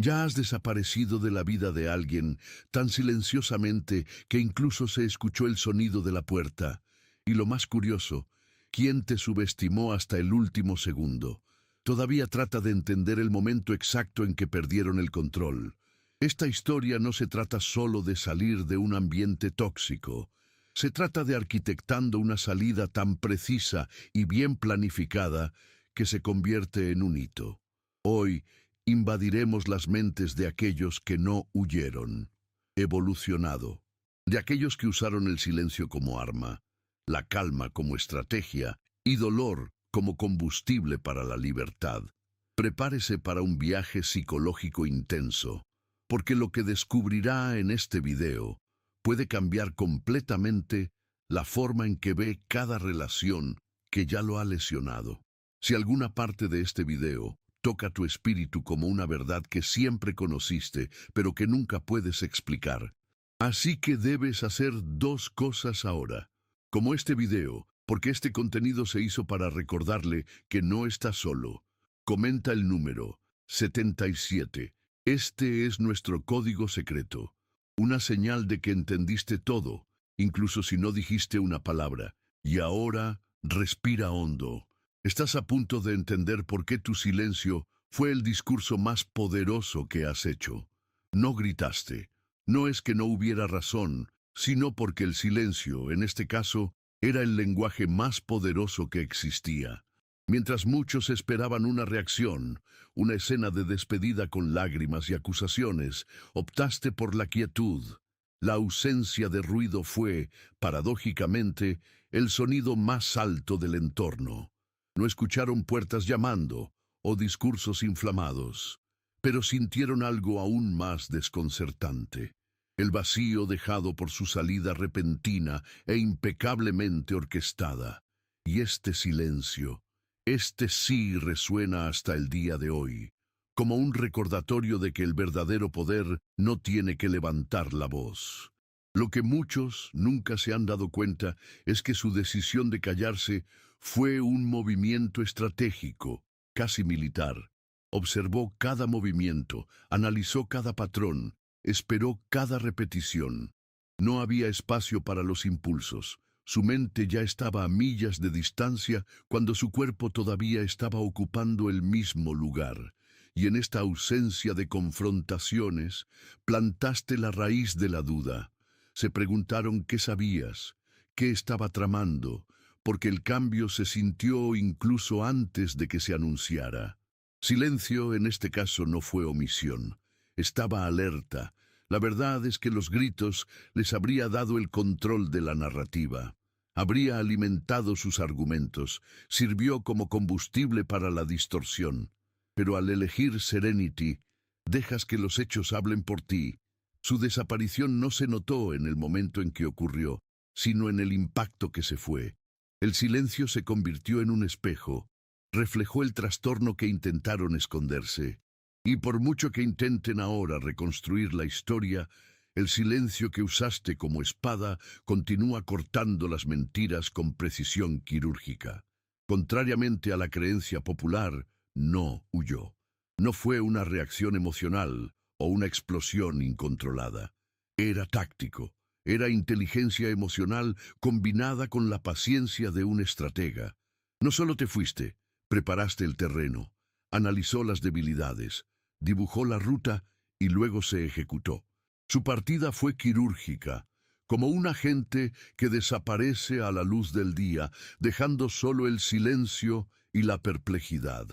Ya has desaparecido de la vida de alguien tan silenciosamente que incluso se escuchó el sonido de la puerta. Y lo más curioso, ¿quién te subestimó hasta el último segundo? Todavía trata de entender el momento exacto en que perdieron el control. Esta historia no se trata solo de salir de un ambiente tóxico. Se trata de arquitectando una salida tan precisa y bien planificada que se convierte en un hito. Hoy, invadiremos las mentes de aquellos que no huyeron, evolucionado, de aquellos que usaron el silencio como arma, la calma como estrategia y dolor como combustible para la libertad. Prepárese para un viaje psicológico intenso, porque lo que descubrirá en este video puede cambiar completamente la forma en que ve cada relación que ya lo ha lesionado. Si alguna parte de este video toca tu espíritu como una verdad que siempre conociste, pero que nunca puedes explicar. Así que debes hacer dos cosas ahora. Como este video, porque este contenido se hizo para recordarle que no está solo. Comenta el número 77. Este es nuestro código secreto. Una señal de que entendiste todo, incluso si no dijiste una palabra. Y ahora, respira hondo. Estás a punto de entender por qué tu silencio fue el discurso más poderoso que has hecho. No gritaste. No es que no hubiera razón, sino porque el silencio, en este caso, era el lenguaje más poderoso que existía. Mientras muchos esperaban una reacción, una escena de despedida con lágrimas y acusaciones, optaste por la quietud. La ausencia de ruido fue, paradójicamente, el sonido más alto del entorno. No escucharon puertas llamando o discursos inflamados, pero sintieron algo aún más desconcertante. El vacío dejado por su salida repentina e impecablemente orquestada. Y este silencio, este sí resuena hasta el día de hoy, como un recordatorio de que el verdadero poder no tiene que levantar la voz. Lo que muchos nunca se han dado cuenta es que su decisión de callarse fue un movimiento estratégico, casi militar. Observó cada movimiento, analizó cada patrón, esperó cada repetición. No había espacio para los impulsos. Su mente ya estaba a millas de distancia cuando su cuerpo todavía estaba ocupando el mismo lugar. Y en esta ausencia de confrontaciones, plantaste la raíz de la duda. Se preguntaron qué sabías, qué estaba tramando, porque el cambio se sintió incluso antes de que se anunciara. Silencio en este caso no fue omisión. Estaba alerta. La verdad es que los gritos les habría dado el control de la narrativa. Habría alimentado sus argumentos, sirvió como combustible para la distorsión. Pero al elegir Serenity, dejas que los hechos hablen por ti. Su desaparición no se notó en el momento en que ocurrió, sino en el impacto que se fue. El silencio se convirtió en un espejo, reflejó el trastorno que intentaron esconderse. Y por mucho que intenten ahora reconstruir la historia, el silencio que usaste como espada continúa cortando las mentiras con precisión quirúrgica. Contrariamente a la creencia popular, no huyó. No fue una reacción emocional o una explosión incontrolada. Era táctico. Era inteligencia emocional combinada con la paciencia de un estratega. No solo te fuiste, preparaste el terreno, analizó las debilidades, dibujó la ruta y luego se ejecutó. Su partida fue quirúrgica, como un agente que desaparece a la luz del día, dejando solo el silencio y la perplejidad.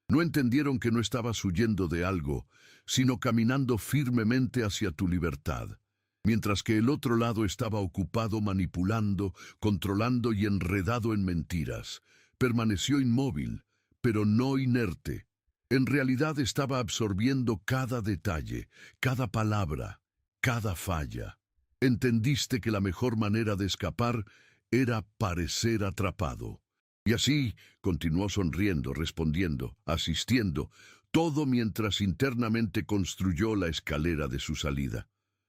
No entendieron que no estabas huyendo de algo, sino caminando firmemente hacia tu libertad, mientras que el otro lado estaba ocupado manipulando, controlando y enredado en mentiras. Permaneció inmóvil, pero no inerte. En realidad estaba absorbiendo cada detalle, cada palabra, cada falla. Entendiste que la mejor manera de escapar era parecer atrapado. Y así continuó sonriendo, respondiendo, asistiendo, todo mientras internamente construyó la escalera de su salida.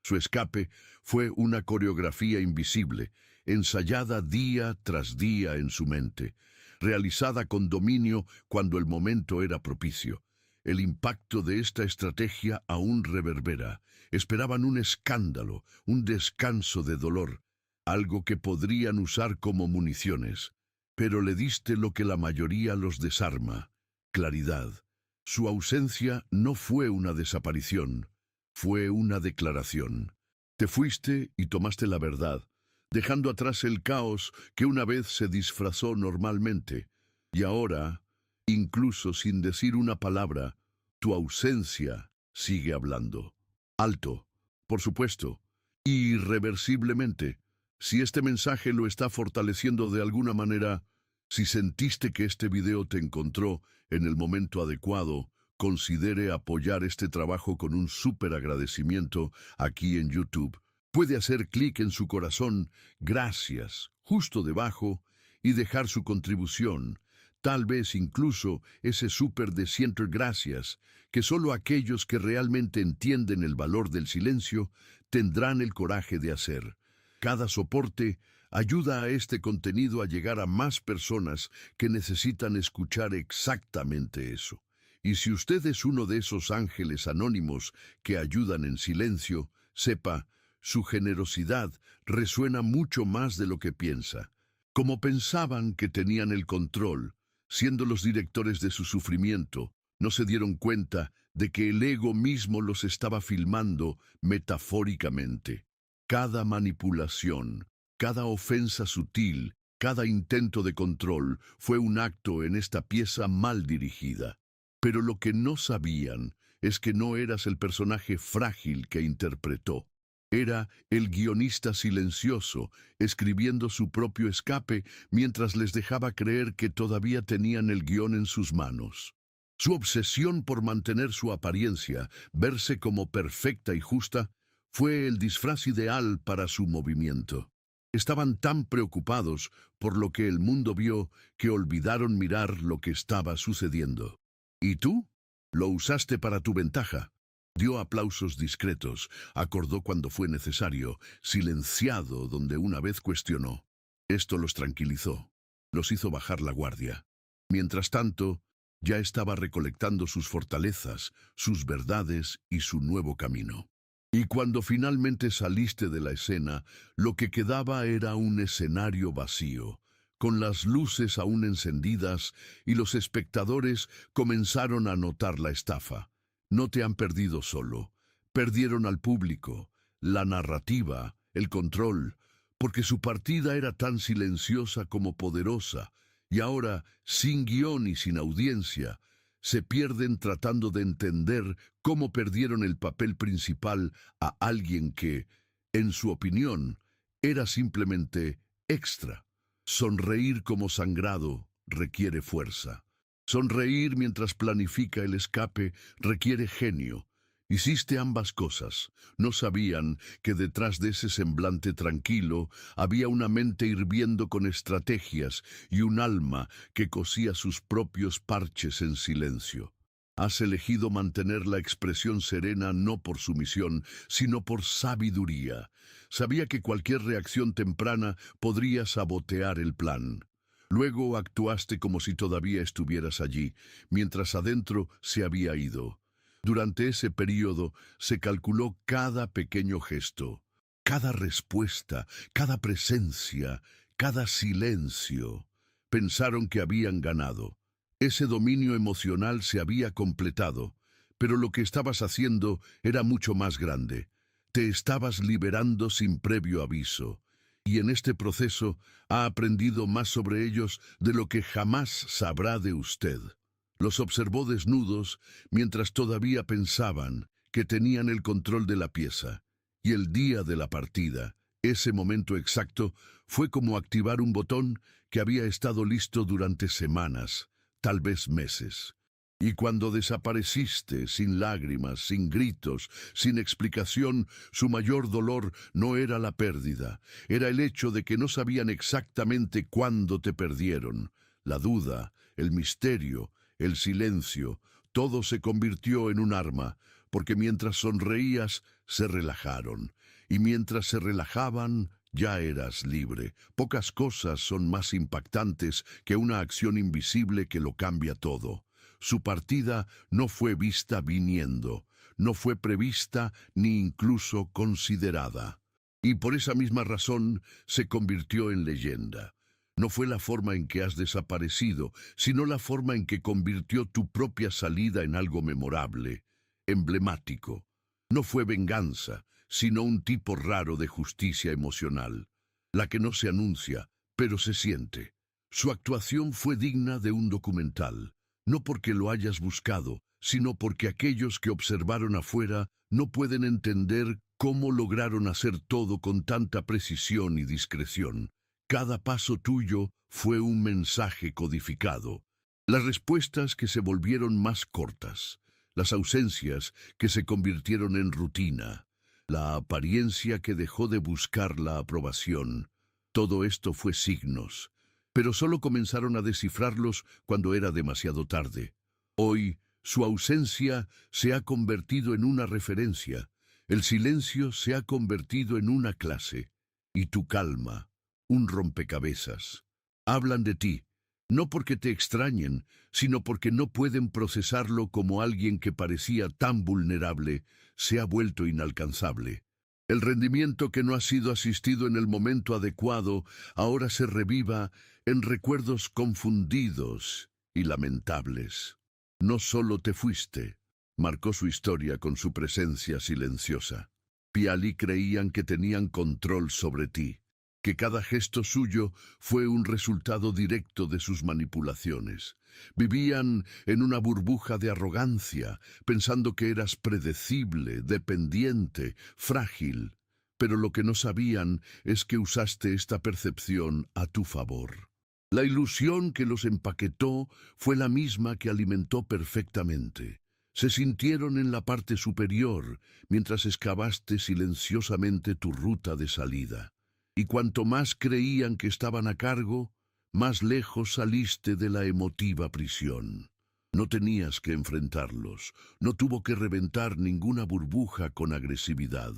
Su escape fue una coreografía invisible, ensayada día tras día en su mente, realizada con dominio cuando el momento era propicio. El impacto de esta estrategia aún reverbera. Esperaban un escándalo, un descanso de dolor, algo que podrían usar como municiones. Pero le diste lo que la mayoría los desarma: claridad. Su ausencia no fue una desaparición, fue una declaración. Te fuiste y tomaste la verdad, dejando atrás el caos que una vez se disfrazó normalmente. Y ahora, incluso sin decir una palabra, tu ausencia sigue hablando. Alto, por supuesto, irreversiblemente. Si este mensaje lo está fortaleciendo de alguna manera, si sentiste que este video te encontró en el momento adecuado, considere apoyar este trabajo con un súper agradecimiento aquí en YouTube. Puede hacer clic en su corazón, gracias, justo debajo, y dejar su contribución. Tal vez incluso ese súper de 100 gracias, que solo aquellos que realmente entienden el valor del silencio tendrán el coraje de hacer. Cada soporte ayuda a este contenido a llegar a más personas que necesitan escuchar exactamente eso. Y si usted es uno de esos ángeles anónimos que ayudan en silencio, sepa, su generosidad resuena mucho más de lo que piensa. Como pensaban que tenían el control, siendo los directores de su sufrimiento, no se dieron cuenta de que el ego mismo los estaba filmando metafóricamente. Cada manipulación, cada ofensa sutil, cada intento de control fue un acto en esta pieza mal dirigida. Pero lo que no sabían es que no eras el personaje frágil que interpretó. Era el guionista silencioso, escribiendo su propio escape mientras les dejaba creer que todavía tenían el guión en sus manos. Su obsesión por mantener su apariencia, verse como perfecta y justa, fue el disfraz ideal para su movimiento. Estaban tan preocupados por lo que el mundo vio que olvidaron mirar lo que estaba sucediendo. ¿Y tú? Lo usaste para tu ventaja. Dio aplausos discretos, acordó cuando fue necesario, silenciado donde una vez cuestionó. Esto los tranquilizó, los hizo bajar la guardia. Mientras tanto, ya estaba recolectando sus fortalezas, sus verdades y su nuevo camino. Y cuando finalmente saliste de la escena, lo que quedaba era un escenario vacío, con las luces aún encendidas, y los espectadores comenzaron a notar la estafa. No te han perdido solo, perdieron al público, la narrativa, el control, porque su partida era tan silenciosa como poderosa, y ahora, sin guión y sin audiencia, se pierden tratando de entender cómo perdieron el papel principal a alguien que, en su opinión, era simplemente extra. Sonreír como sangrado requiere fuerza. Sonreír mientras planifica el escape requiere genio. Hiciste ambas cosas. No sabían que detrás de ese semblante tranquilo había una mente hirviendo con estrategias y un alma que cosía sus propios parches en silencio. Has elegido mantener la expresión serena no por sumisión, sino por sabiduría. Sabía que cualquier reacción temprana podría sabotear el plan. Luego actuaste como si todavía estuvieras allí, mientras adentro se había ido. Durante ese período se calculó cada pequeño gesto, cada respuesta, cada presencia, cada silencio. Pensaron que habían ganado. Ese dominio emocional se había completado, pero lo que estabas haciendo era mucho más grande. Te estabas liberando sin previo aviso. Y en este proceso ha aprendido más sobre ellos de lo que jamás sabrá de usted. Los observó desnudos mientras todavía pensaban que tenían el control de la pieza. Y el día de la partida, ese momento exacto, fue como activar un botón que había estado listo durante semanas, tal vez meses. Y cuando desapareciste, sin lágrimas, sin gritos, sin explicación, su mayor dolor no era la pérdida, era el hecho de que no sabían exactamente cuándo te perdieron. La duda, el misterio, el silencio, todo se convirtió en un arma, porque mientras sonreías, se relajaron, y mientras se relajaban, ya eras libre. Pocas cosas son más impactantes que una acción invisible que lo cambia todo. su partida no fue vista viniendo, no fue prevista ni incluso considerada. Y por esa misma razón se convirtió en leyenda. No fue la forma en que has desaparecido, sino la forma en que convirtió tu propia salida en algo memorable, emblemático. No fue venganza, sino un tipo raro de justicia emocional, la que no se anuncia, pero se siente. Su actuación fue digna de un documental, no porque lo hayas buscado, sino porque aquellos que observaron afuera no pueden entender cómo lograron hacer todo con tanta precisión y discreción. Cada paso tuyo fue un mensaje codificado. Las respuestas que se volvieron más cortas, las ausencias que se convirtieron en rutina, la apariencia que dejó de buscar la aprobación. Todo esto fue signos, pero solo comenzaron a descifrarlos cuando era demasiado tarde. Hoy, su ausencia se ha convertido en una referencia, el silencio se ha convertido en una clase, y tu calma, un rompecabezas. Hablan de ti, no porque te extrañen, sino porque no pueden procesarlo como alguien que parecía tan vulnerable, se ha vuelto inalcanzable. El rendimiento que no ha sido asistido en el momento adecuado ahora se reviva en recuerdos confundidos y lamentables. No solo te fuiste, marcó su historia con su presencia silenciosa. Piali creían que tenían control sobre ti, que cada gesto suyo fue un resultado directo de sus manipulaciones. Vivían en una burbuja de arrogancia, pensando que eras predecible, dependiente, frágil. Pero lo que no sabían es que usaste esta percepción a tu favor. La ilusión que los empaquetó fue la misma que alimentó perfectamente. Se sintieron en la parte superior, mientras excavaste silenciosamente tu ruta de salida. Y cuanto más creían que estaban a cargo, más lejos saliste de la emotiva prisión. No tenías que enfrentarlos, no tuvo que reventar ninguna burbuja con agresividad.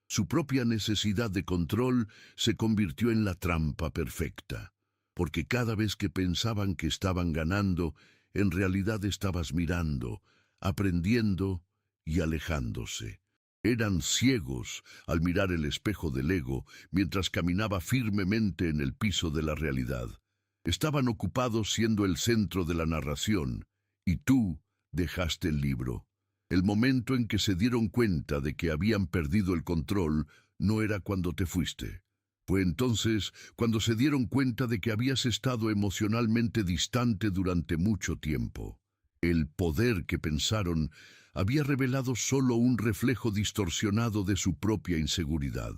Su propia necesidad de control se convirtió en la trampa perfecta, porque cada vez que pensaban que estaban ganando, en realidad estabas mirando, aprendiendo y alejándose. Eran ciegos al mirar el espejo del ego mientras caminaba firmemente en el piso de la realidad. Estaban ocupados siendo el centro de la narración, y tú dejaste el libro. El momento en que se dieron cuenta de que habían perdido el control no era cuando te fuiste. Fue entonces cuando se dieron cuenta de que habías estado emocionalmente distante durante mucho tiempo. El poder que pensaron había revelado solo un reflejo distorsionado de su propia inseguridad.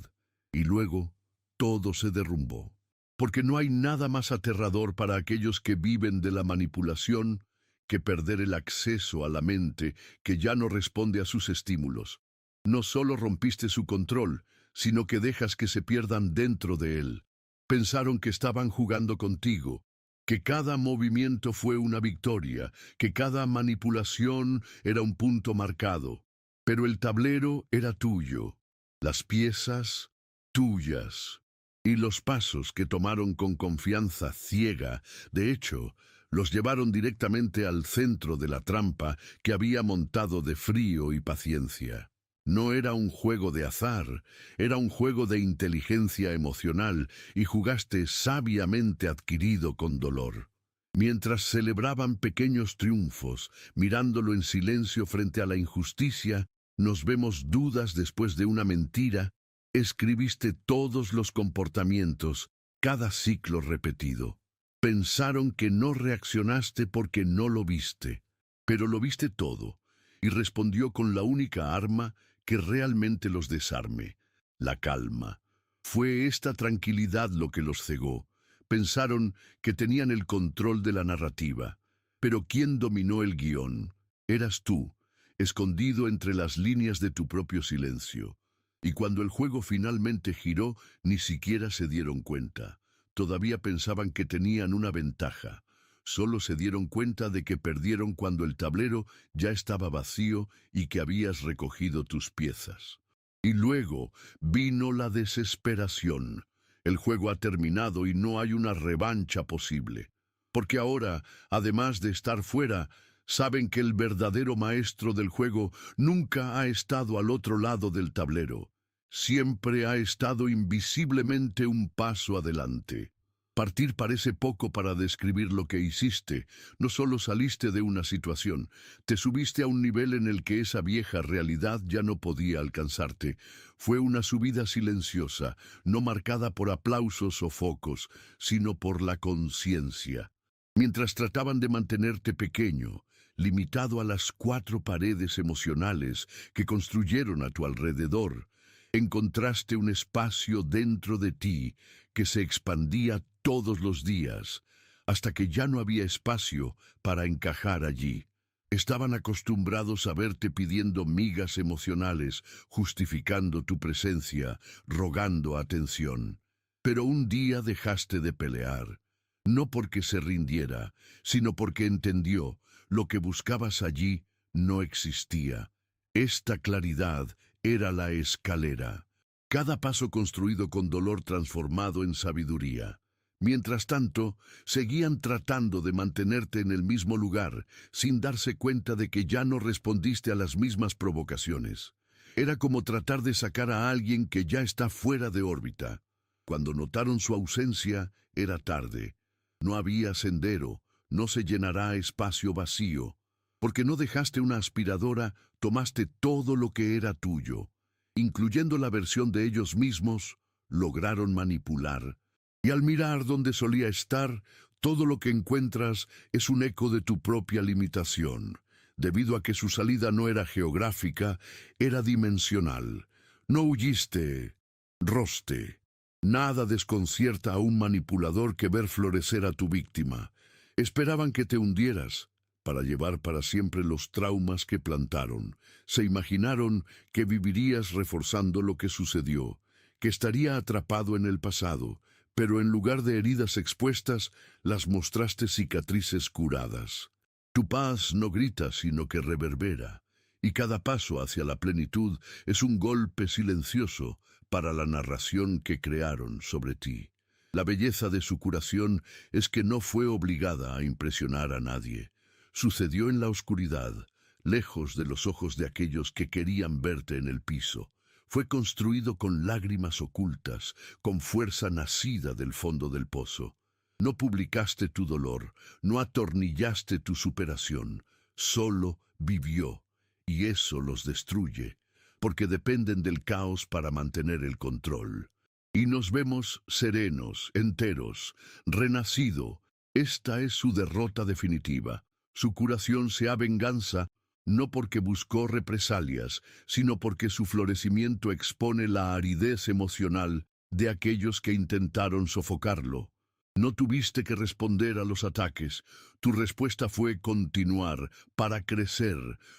Y luego, todo se derrumbó. Porque no hay nada más aterrador para aquellos que viven de la manipulación que perder el acceso a la mente que ya no responde a sus estímulos. No solo rompiste su control, sino que dejas que se pierdan dentro de él. Pensaron que estaban jugando contigo, que cada movimiento fue una victoria, que cada manipulación era un punto marcado. Pero el tablero era tuyo, las piezas tuyas, y los pasos que tomaron con confianza ciega, de hecho, los llevaron directamente al centro de la trampa que había montado de frío y paciencia. No era un juego de azar, era un juego de inteligencia emocional y jugaste sabiamente adquirido con dolor. Mientras celebraban pequeños triunfos, mirándolo en silencio frente a la injusticia, nos vemos dudas después de una mentira, escribiste todos los comportamientos, cada ciclo repetido. Pensaron que no reaccionaste porque no lo viste, pero lo viste todo, y respondió con la única arma que realmente los desarme, la calma. Fue esta tranquilidad lo que los cegó. Pensaron que tenían el control de la narrativa, pero ¿quién dominó el guión? Eras tú, escondido entre las líneas de tu propio silencio. Y cuando el juego finalmente giró, ni siquiera se dieron cuenta. Todavía pensaban que tenían una ventaja. Solo se dieron cuenta de que perdieron cuando el tablero ya estaba vacío y que habías recogido tus piezas. Y luego vino la desesperación. El juego ha terminado y no hay una revancha posible. Porque ahora, además de estar fuera, Saben que el verdadero maestro del juego nunca ha estado al otro lado del tablero. Siempre ha estado invisiblemente un paso adelante. Partir parece poco para describir lo que hiciste. No solo saliste de una situación, te subiste a un nivel en el que esa vieja realidad ya no podía alcanzarte. Fue una subida silenciosa, no marcada por aplausos o focos, sino por la conciencia. Mientras trataban de mantenerte pequeño, limitado a las 4 paredes emocionales que construyeron a tu alrededor, encontraste un espacio dentro de ti que se expandía todos los días, hasta que ya no había espacio para encajar allí. Estaban acostumbrados a verte pidiendo migas emocionales, justificando tu presencia, rogando atención. Pero un día dejaste de pelear, no porque se rindiera, sino porque entendió lo que buscabas allí no existía. Esta claridad era la escalera. Cada paso construido con dolor transformado en sabiduría. Mientras tanto, seguían tratando de mantenerte en el mismo lugar, sin darse cuenta de que ya no respondiste a las mismas provocaciones. Era como tratar de sacar a alguien que ya está fuera de órbita. Cuando notaron su ausencia, era tarde. No había sendero, no se llenará espacio vacío. Porque no dejaste una aspiradora, tomaste todo lo que era tuyo. Incluyendo la versión de ellos mismos, lograron manipular. Y al mirar donde solía estar, todo lo que encuentras es un eco de tu propia limitación, debido a que su salida no era geográfica, era dimensional. No huiste, roste. Nada desconcierta a un manipulador que ver florecer a tu víctima. Esperaban que te hundieras, para llevar para siempre los traumas que plantaron. Se imaginaron que vivirías reforzando lo que sucedió, que estaría atrapado en el pasado, pero en lugar de heridas expuestas, las mostraste cicatrices curadas. Tu paz no grita, sino que reverbera, y cada paso hacia la plenitud es un golpe silencioso para la narración que crearon sobre ti. La belleza de su curación es que no fue obligada a impresionar a nadie. Sucedió en la oscuridad, lejos de los ojos de aquellos que querían verte en el piso. Fue construido con lágrimas ocultas, con fuerza nacida del fondo del pozo. No publicaste tu dolor, no atornillaste tu superación, solo vivió, y eso los destruye, porque dependen del caos para mantener el control. Y nos vemos serenos, enteros, renacido. Esta es su derrota definitiva. Su curación sea venganza, no porque buscó represalias, sino porque su florecimiento expone la aridez emocional de aquellos que intentaron sofocarlo. No tuviste que responder a los ataques. Tu respuesta fue continuar, para crecer,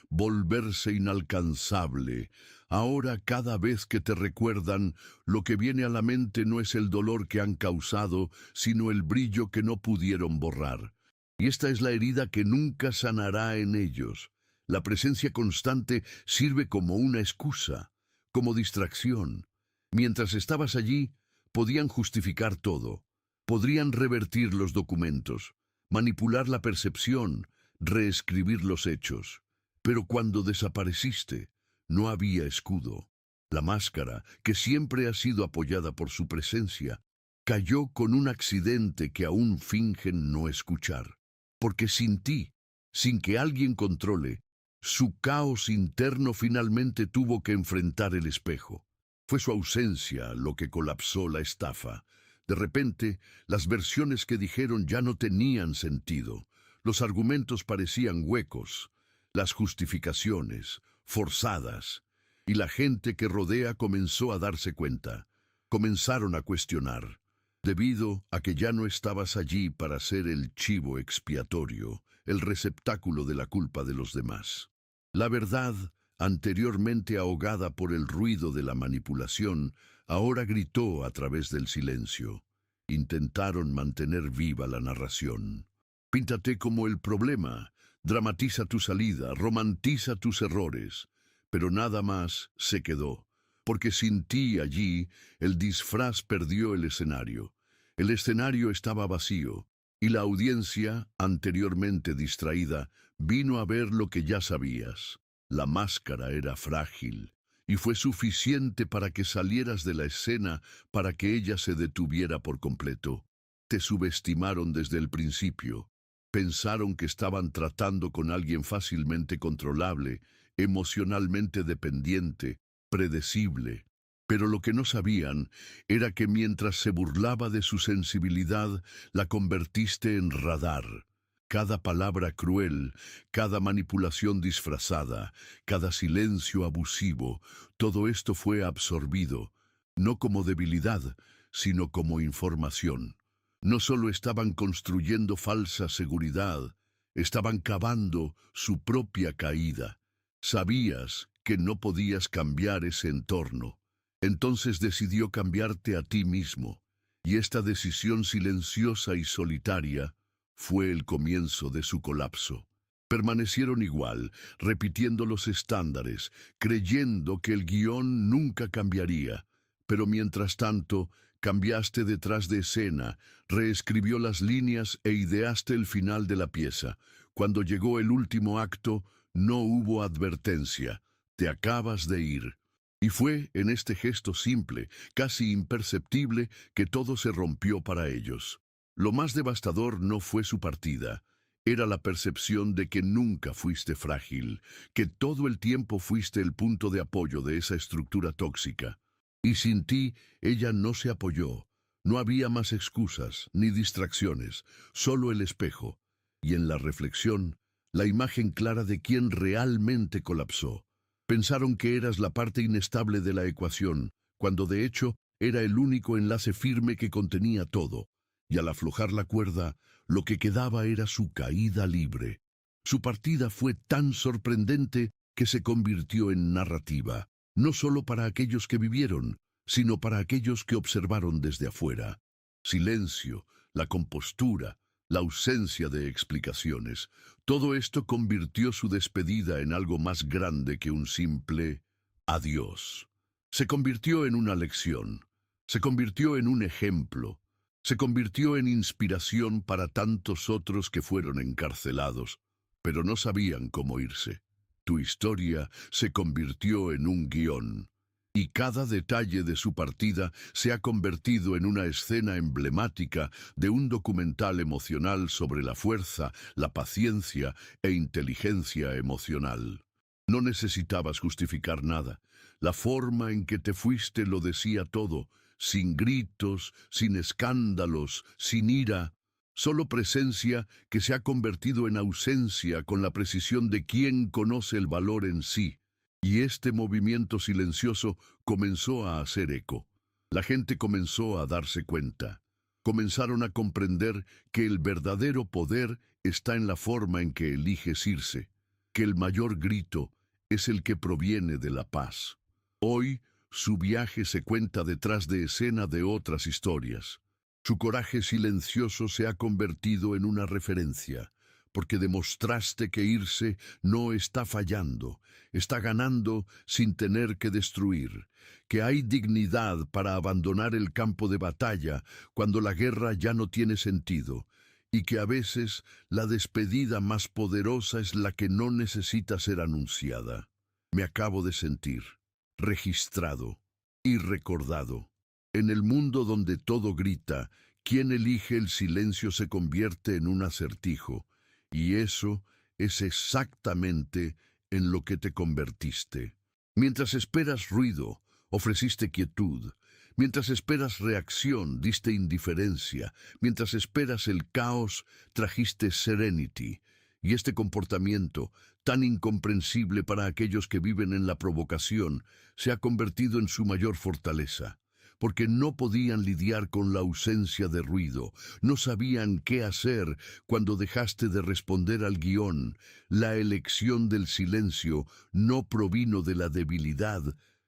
volverse inalcanzable. Ahora, cada vez que te recuerdan, lo que viene a la mente no es el dolor que han causado, sino el brillo que no pudieron borrar. Y esta es la herida que nunca sanará en ellos. La presencia constante sirve como una excusa, como distracción. Mientras estabas allí, podían justificar todo. Podrían revertir los documentos, manipular la percepción, reescribir los hechos. Pero cuando desapareciste, no había escudo. La máscara, que siempre ha sido apoyada por su presencia, cayó con un accidente que aún fingen no escuchar. Porque sin ti, sin que alguien controle, su caos interno finalmente tuvo que enfrentar el espejo. Fue su ausencia lo que colapsó la estafa. De repente, las versiones que dijeron ya no tenían sentido. Los argumentos parecían huecos, las justificaciones, forzadas, y la gente que rodea comenzó a darse cuenta. Comenzaron a cuestionar, debido a que ya no estabas allí para ser el chivo expiatorio, el receptáculo de la culpa de los demás. La verdad, anteriormente ahogada por el ruido de la manipulación, ahora gritó a través del silencio. Intentaron mantener viva la narración. Píntate como el problema, dramatiza tu salida, romantiza tus errores, pero nada más se quedó, porque sin ti allí el disfraz perdió el escenario. El escenario estaba vacío, y la audiencia, anteriormente distraída, Vino a ver lo que ya sabías. La máscara era frágil, y fue suficiente para que salieras de la escena para que ella se detuviera por completo. Te subestimaron desde el principio. Pensaron que estaban tratando con alguien fácilmente controlable, emocionalmente dependiente, predecible. Pero lo que no sabían era que mientras se burlaba de su sensibilidad, la convertiste en radar. Cada palabra cruel, cada manipulación disfrazada, cada silencio abusivo, todo esto fue absorbido, no como debilidad, sino como información. No solo estaban construyendo falsa seguridad, estaban cavando su propia caída. Sabías que no podías cambiar ese entorno. Entonces decidió cambiarte a ti mismo, y esta decisión silenciosa y solitaria fue el comienzo de su colapso. Permanecieron igual, repitiendo los estándares, creyendo que el guión nunca cambiaría. Pero mientras tanto, cambiaste detrás de escena, reescribió las líneas e ideaste el final de la pieza. Cuando llegó el último acto, no hubo advertencia. Te acabas de ir. Y fue en este gesto simple, casi imperceptible, que todo se rompió para ellos. Lo más devastador no fue su partida, era la percepción de que nunca fuiste frágil, que todo el tiempo fuiste el punto de apoyo de esa estructura tóxica. Y sin ti, ella no se apoyó. No había más excusas, ni distracciones, solo el espejo. Y en la reflexión, la imagen clara de quién realmente colapsó. Pensaron que eras la parte inestable de la ecuación, cuando de hecho era el único enlace firme que contenía todo. Y al aflojar la cuerda, lo que quedaba era su caída libre. Su partida fue tan sorprendente que se convirtió en narrativa, no solo para aquellos que vivieron, sino para aquellos que observaron desde afuera. Silencio, la compostura, la ausencia de explicaciones, todo esto convirtió su despedida en algo más grande que un simple adiós. Se convirtió en una lección, se convirtió en un ejemplo, se convirtió en inspiración para tantos otros que fueron encarcelados, pero no sabían cómo irse. Tu historia se convirtió en un guión, y cada detalle de su partida se ha convertido en una escena emblemática de un documental emocional sobre la fuerza, la paciencia e inteligencia emocional. No necesitabas justificar nada. La forma en que te fuiste lo decía todo, sin gritos, sin escándalos, sin ira, solo presencia que se ha convertido en ausencia con la precisión de quien conoce el valor en sí. Y este movimiento silencioso comenzó a hacer eco. La gente comenzó a darse cuenta. Comenzaron a comprender que el verdadero poder está en la forma en que eliges irse, que el mayor grito es el que proviene de la paz. Hoy, su viaje se cuenta detrás de escena de otras historias. Su coraje silencioso se ha convertido en una referencia, porque demostraste que irse no está fallando, está ganando sin tener que destruir, que hay dignidad para abandonar el campo de batalla cuando la guerra ya no tiene sentido, y que a veces la despedida más poderosa es la que no necesita ser anunciada. Me acabo de sentir registrado y recordado. En el mundo donde todo grita, quien elige el silencio se convierte en un acertijo, y eso es exactamente en lo que te convertiste. Mientras esperas ruido, ofreciste quietud. Mientras esperas reacción, diste indiferencia. Mientras esperas el caos, trajiste serenity. Y este comportamiento, tan incomprensible para aquellos que viven en la provocación, se ha convertido en su mayor fortaleza, porque no podían lidiar con la ausencia de ruido, no sabían qué hacer cuando dejaste de responder al guión. La elección del silencio no provino de la debilidad,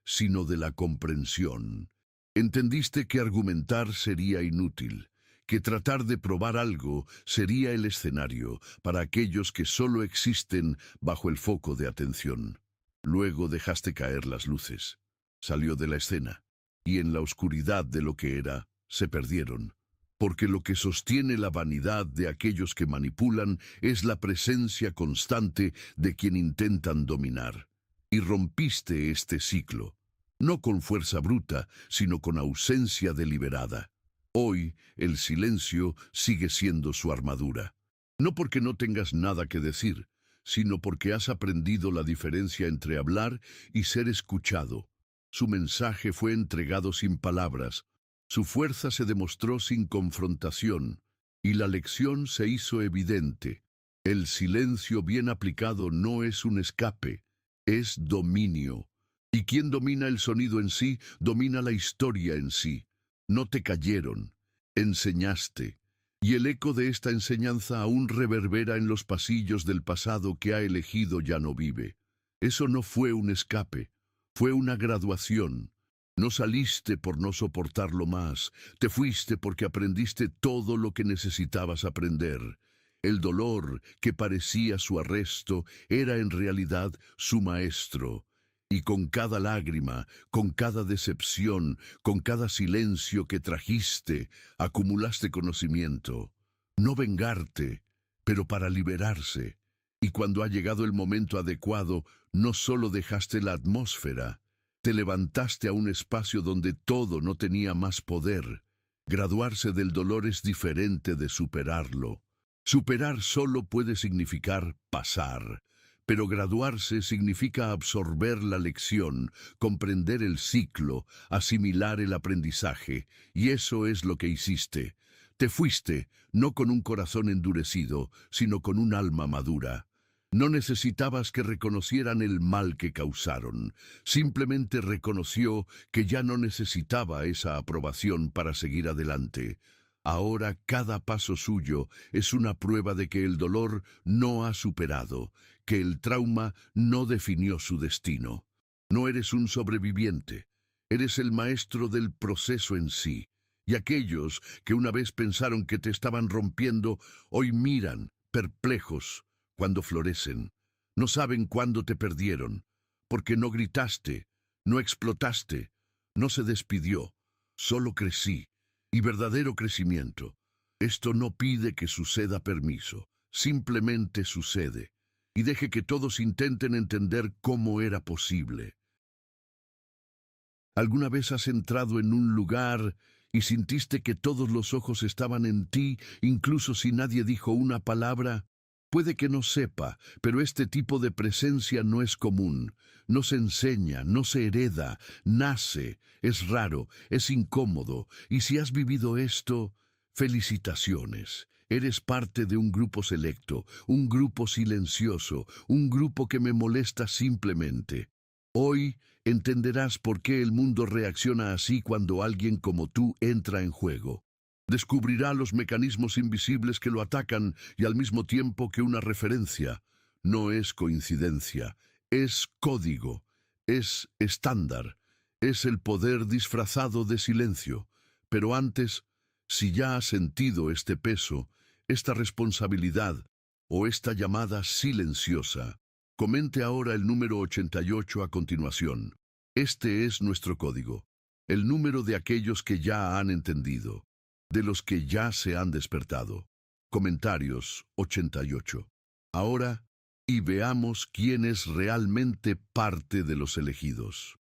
sino de la comprensión. Entendiste que argumentar sería inútil, que tratar de probar algo sería el escenario para aquellos que solo existen bajo el foco de atención. Luego dejaste caer las luces. Salió de la escena, y en la oscuridad de lo que era, se perdieron. porque lo que sostiene la vanidad de aquellos que manipulan es la presencia constante de quien intentan dominar. Y rompiste este ciclo, no con fuerza bruta, sino con ausencia deliberada. Hoy el silencio sigue siendo su armadura. No porque no tengas nada que decir, sino porque has aprendido la diferencia entre hablar y ser escuchado. Su mensaje fue entregado sin palabras, su fuerza se demostró sin confrontación, y la lección se hizo evidente. El silencio bien aplicado no es un escape, es dominio. Y quien domina el sonido en sí, domina la historia en sí. No te cayeron, enseñaste. Y el eco de esta enseñanza aún reverbera en los pasillos del pasado que ha elegido ya no vive. Eso no fue un escape, fue una graduación. No saliste por no soportarlo más, te fuiste porque aprendiste todo lo que necesitabas aprender. El dolor, que parecía su arresto, era en realidad su maestro. Y con cada lágrima, con cada decepción, con cada silencio que trajiste, acumulaste conocimiento. No vengarte, pero para liberarse. Y cuando ha llegado el momento adecuado, no solo dejaste la atmósfera, te levantaste a un espacio donde todo no tenía más poder. Graduarse del dolor es diferente de superarlo. Superar solo puede significar pasar. Pero graduarse significa absorber la lección, comprender el ciclo, asimilar el aprendizaje, y eso es lo que hiciste. Te fuiste, no con un corazón endurecido, sino con un alma madura. No necesitabas que reconocieran el mal que causaron, simplemente reconoció que ya no necesitaba esa aprobación para seguir adelante. Ahora cada paso suyo es una prueba de que el dolor no ha superado, que el trauma no definió su destino. No eres un sobreviviente, eres el maestro del proceso en sí. Y aquellos que una vez pensaron que te estaban rompiendo, hoy miran, perplejos, cuando florecen. No saben cuándo te perdieron, porque no gritaste, no explotaste, no se despidió, solo crecí. Y verdadero crecimiento. Esto no pide que suceda permiso, simplemente sucede. Y deje que todos intenten entender cómo era posible. ¿Alguna vez has entrado en un lugar y sintiste que todos los ojos estaban en ti, incluso si nadie dijo una palabra? Puede que no sepa, pero este tipo de presencia no es común. No se enseña, no se hereda, nace, es raro, es incómodo. Y si has vivido esto, felicitaciones. Eres parte de un grupo selecto, un grupo silencioso, un grupo que me molesta simplemente. Hoy entenderás por qué el mundo reacciona así cuando alguien como tú entra en juego. Descubrirá los mecanismos invisibles que lo atacan y al mismo tiempo que una referencia. No es coincidencia, es código, es estándar, es el poder disfrazado de silencio. Pero antes, si ya has sentido este peso, esta responsabilidad o esta llamada silenciosa, comente ahora el número 88 a continuación. Este es nuestro código, el número de aquellos que ya han entendido, de los que ya se han despertado. Comentarios 88. Ahora, y veamos quién es realmente parte de los elegidos.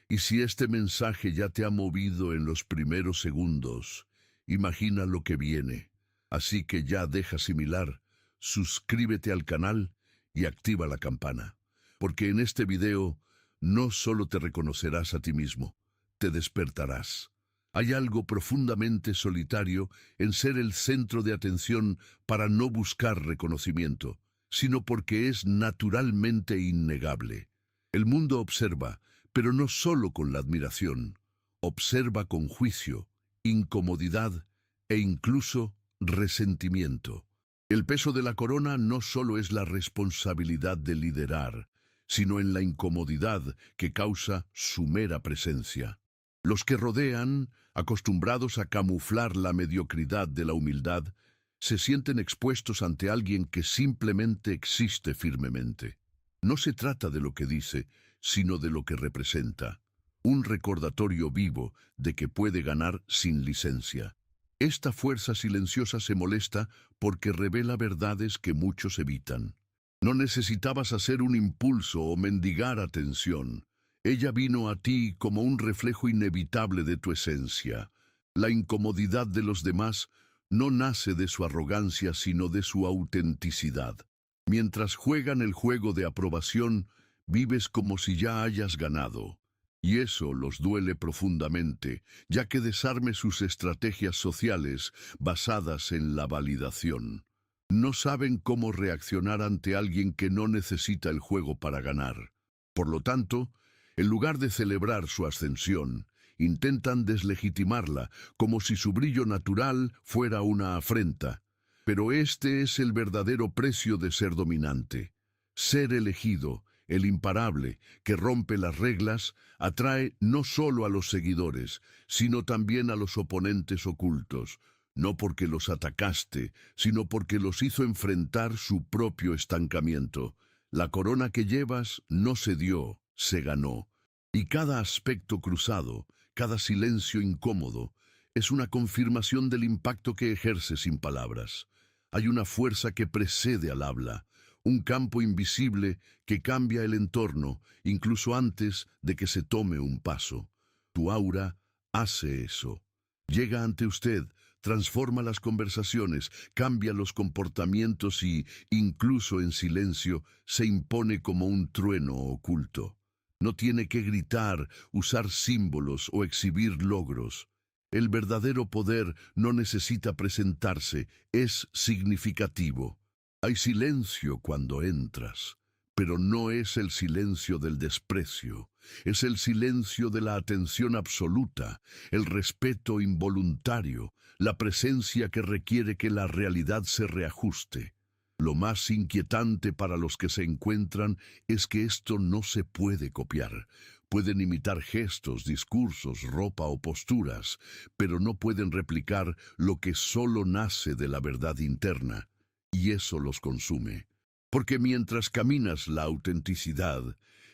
Y si este mensaje ya te ha movido en los primeros segundos, imagina lo que viene. Así que ya deja asimilar, suscríbete al canal y activa la campana. Porque en este video no solo te reconocerás a ti mismo, te despertarás. Hay algo profundamente solitario en ser el centro de atención para no buscar reconocimiento, sino porque es naturalmente innegable. El mundo observa, pero no solo con la admiración, observa con juicio, incomodidad e incluso resentimiento. El peso de la corona no solo es la responsabilidad de liderar, sino en la incomodidad que causa su mera presencia. Los que rodean, acostumbrados a camuflar la mediocridad de la humildad, se sienten expuestos ante alguien que simplemente existe firmemente. No se trata de lo que dice, sino de lo que representa. Un recordatorio vivo de que puede ganar sin licencia. Esta fuerza silenciosa se molesta porque revela verdades que muchos evitan. No necesitabas hacer un impulso o mendigar atención. Ella vino a ti como un reflejo inevitable de tu esencia. La incomodidad de los demás no nace de su arrogancia, sino de su autenticidad. Mientras juegan el juego de aprobación, vives como si ya hayas ganado. Y eso los duele profundamente, ya que desarme sus estrategias sociales basadas en la validación. No saben cómo reaccionar ante alguien que no necesita el juego para ganar. Por lo tanto, en lugar de celebrar su ascensión, intentan deslegitimarla, como si su brillo natural fuera una afrenta. Pero este es el verdadero precio de ser dominante. Ser elegido, el imparable, que rompe las reglas, atrae no solo a los seguidores, sino también a los oponentes ocultos, no porque los atacaste, sino porque los hizo enfrentar su propio estancamiento. La corona que llevas no se dio, se ganó. Y cada aspecto cruzado, cada silencio incómodo, es una confirmación del impacto que ejerce sin palabras. Hay una fuerza que precede al habla, un campo invisible que cambia el entorno, incluso antes de que se tome un paso. Tu aura hace eso. Llega ante usted, transforma las conversaciones, cambia los comportamientos y, incluso en silencio, se impone como un trueno oculto. No tiene que gritar, usar símbolos o exhibir logros. El verdadero poder no necesita presentarse, es significativo. Hay silencio cuando entras, pero no es el silencio del desprecio, es el silencio de la atención absoluta, el respeto involuntario, la presencia que requiere que la realidad se reajuste. Lo más inquietante para los que se encuentran es que esto no se puede copiar. Pueden imitar gestos, discursos, ropa o posturas, pero no pueden replicar lo que solo nace de la verdad interna. Y eso los consume. Porque mientras caminas la autenticidad,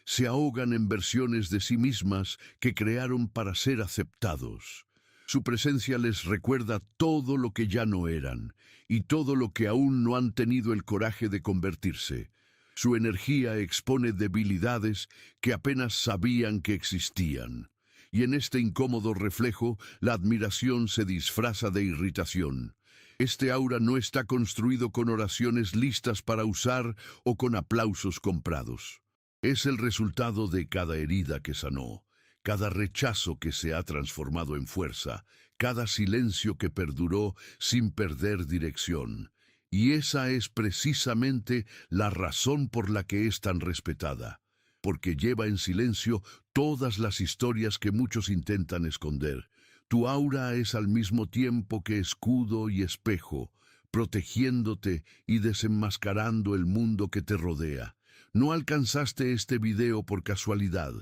se ahogan en versiones de sí mismas que crearon para ser aceptados. Su presencia les recuerda todo lo que ya no eran y todo lo que aún no han tenido el coraje de convertirse. Su energía expone debilidades que apenas sabían que existían. Y en este incómodo reflejo, la admiración se disfraza de irritación. Este aura no está construido con oraciones listas para usar o con aplausos comprados. Es el resultado de cada herida que sanó, cada rechazo que se ha transformado en fuerza, cada silencio que perduró sin perder dirección. Y esa es precisamente la razón por la que es tan respetada, porque lleva en silencio todas las historias que muchos intentan esconder. Tu aura es al mismo tiempo que escudo y espejo, protegiéndote y desenmascarando el mundo que te rodea. No alcanzaste este video por casualidad.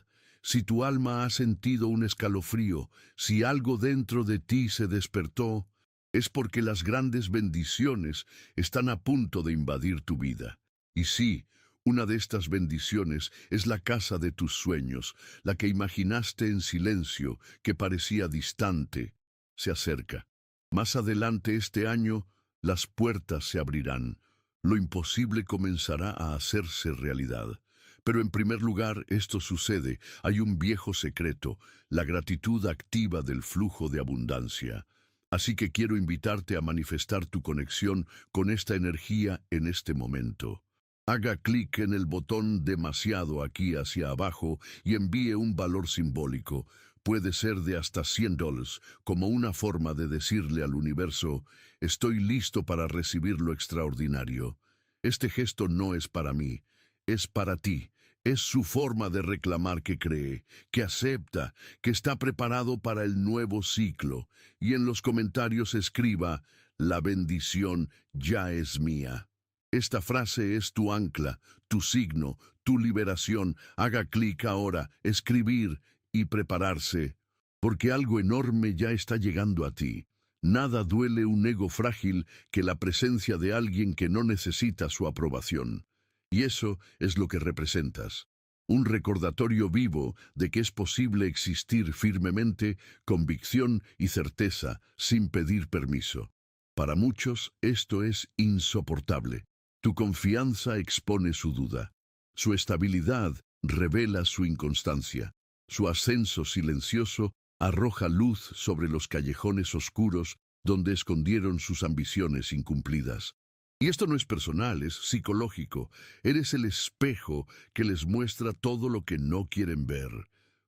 Si tu alma ha sentido un escalofrío, si algo dentro de ti se despertó, es porque las grandes bendiciones están a punto de invadir tu vida. Y sí, una de estas bendiciones es la casa de tus sueños, la que imaginaste en silencio, que parecía distante, se acerca. Más adelante este año, las puertas se abrirán. Lo imposible comenzará a hacerse realidad. Pero en primer lugar, esto sucede. Hay un viejo secreto, la gratitud activa del flujo de abundancia. Así que quiero invitarte a manifestar tu conexión con esta energía en este momento. Haga clic en el botón demasiado aquí hacia abajo y envíe un valor simbólico. Puede ser de hasta $100, como una forma de decirle al universo, estoy listo para recibir lo extraordinario. Este gesto no es para mí, es para ti. Es su forma de reclamar que cree, que acepta, que está preparado para el nuevo ciclo. Y en los comentarios escriba, la bendición ya es mía. Esta frase es tu ancla, tu signo, tu liberación. Haga clic ahora, escribir y prepararse, porque algo enorme ya está llegando a ti. Nada duele un ego frágil que la presencia de alguien que no necesita su aprobación. Y eso es lo que representas. un recordatorio vivo de que es posible existir firmemente, convicción y certeza sin pedir permiso. Para muchos esto es insoportable. Tu confianza expone su duda. Su estabilidad revela su inconstancia. Su ascenso silencioso arroja luz sobre los callejones oscuros donde escondieron sus ambiciones incumplidas. Y esto no es personal, es psicológico. Eres el espejo que les muestra todo lo que no quieren ver.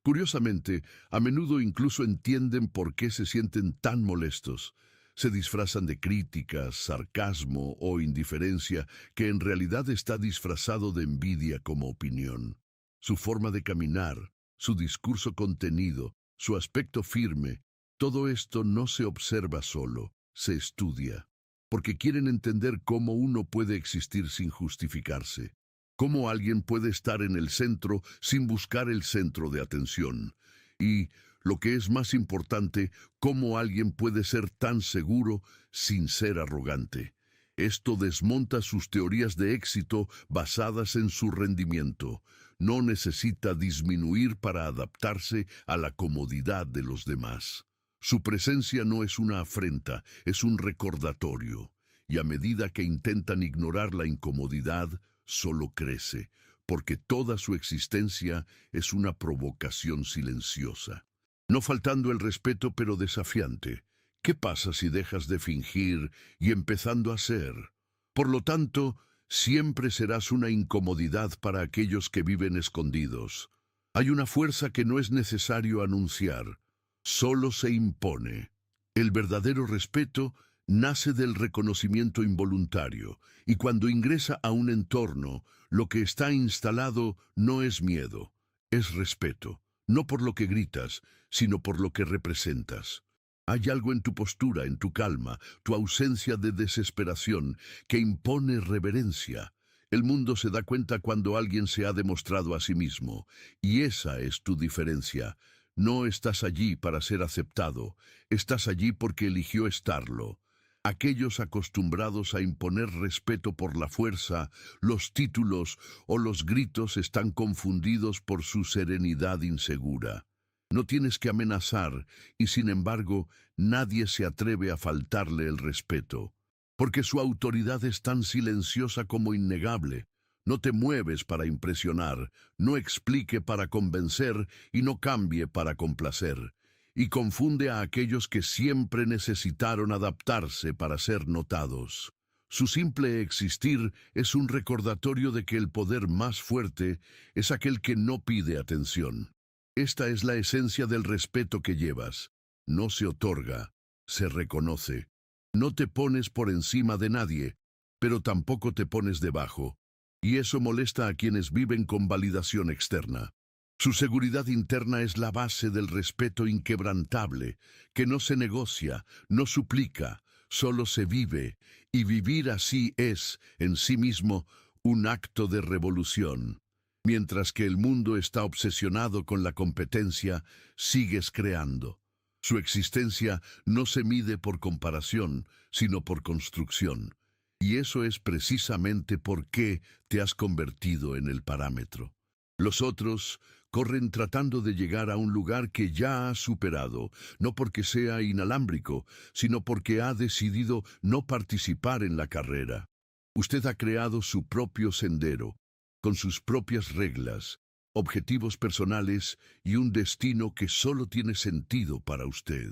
Curiosamente, a menudo incluso entienden por qué se sienten tan molestos. Se disfrazan de críticas, sarcasmo o indiferencia que en realidad está disfrazado de envidia como opinión. Su forma de caminar, su discurso contenido, su aspecto firme, todo esto no se observa solo, se estudia, porque quieren entender cómo uno puede existir sin justificarse, cómo alguien puede estar en el centro sin buscar el centro de atención, y, lo que es más importante, cómo alguien puede ser tan seguro sin ser arrogante. Esto desmonta sus teorías de éxito basadas en su rendimiento. No necesita disminuir para adaptarse a la comodidad de los demás. Su presencia no es una afrenta, es un recordatorio. Y a medida que intentan ignorar la incomodidad, solo crece, porque toda su existencia es una provocación silenciosa. No faltando el respeto, pero desafiante. ¿Qué pasa si dejas de fingir y empezando a ser? Por lo tanto, siempre serás una incomodidad para aquellos que viven escondidos. Hay una fuerza que no es necesario anunciar, solo se impone. El verdadero respeto nace del reconocimiento involuntario, y cuando ingresa a un entorno, lo que está instalado no es miedo, es respeto, no por lo que gritas, sino por lo que representas. Hay algo en tu postura, en tu calma, tu ausencia de desesperación, que impone reverencia. El mundo se da cuenta cuando alguien se ha demostrado a sí mismo, y esa es tu diferencia. No estás allí para ser aceptado, estás allí porque eligió estarlo. Aquellos acostumbrados a imponer respeto por la fuerza, los títulos o los gritos están confundidos por su serenidad insegura. No tienes que amenazar, y sin embargo, nadie se atreve a faltarle el respeto, porque su autoridad es tan silenciosa como innegable. No te mueves para impresionar, no explique para convencer y no cambie para complacer. Y confunde a aquellos que siempre necesitaron adaptarse para ser notados. Su simple existir es un recordatorio de que el poder más fuerte es aquel que no pide atención. Esta es la esencia del respeto que llevas. No se otorga, se reconoce. No te pones por encima de nadie, pero tampoco te pones debajo. Y eso molesta a quienes viven con validación externa. Su seguridad interna es la base del respeto inquebrantable, que no se negocia, no suplica, solo se vive, y vivir así es, en sí mismo, un acto de revolución. Mientras que el mundo está obsesionado con la competencia, sigues creando. Su existencia no se mide por comparación, sino por construcción. Y eso es precisamente por qué te has convertido en el parámetro. Los otros corren tratando de llegar a un lugar que ya ha superado, no porque sea inalámbrico, sino porque ha decidido no participar en la carrera. Usted ha creado su propio sendero, con sus propias reglas, objetivos personales y un destino que solo tiene sentido para usted.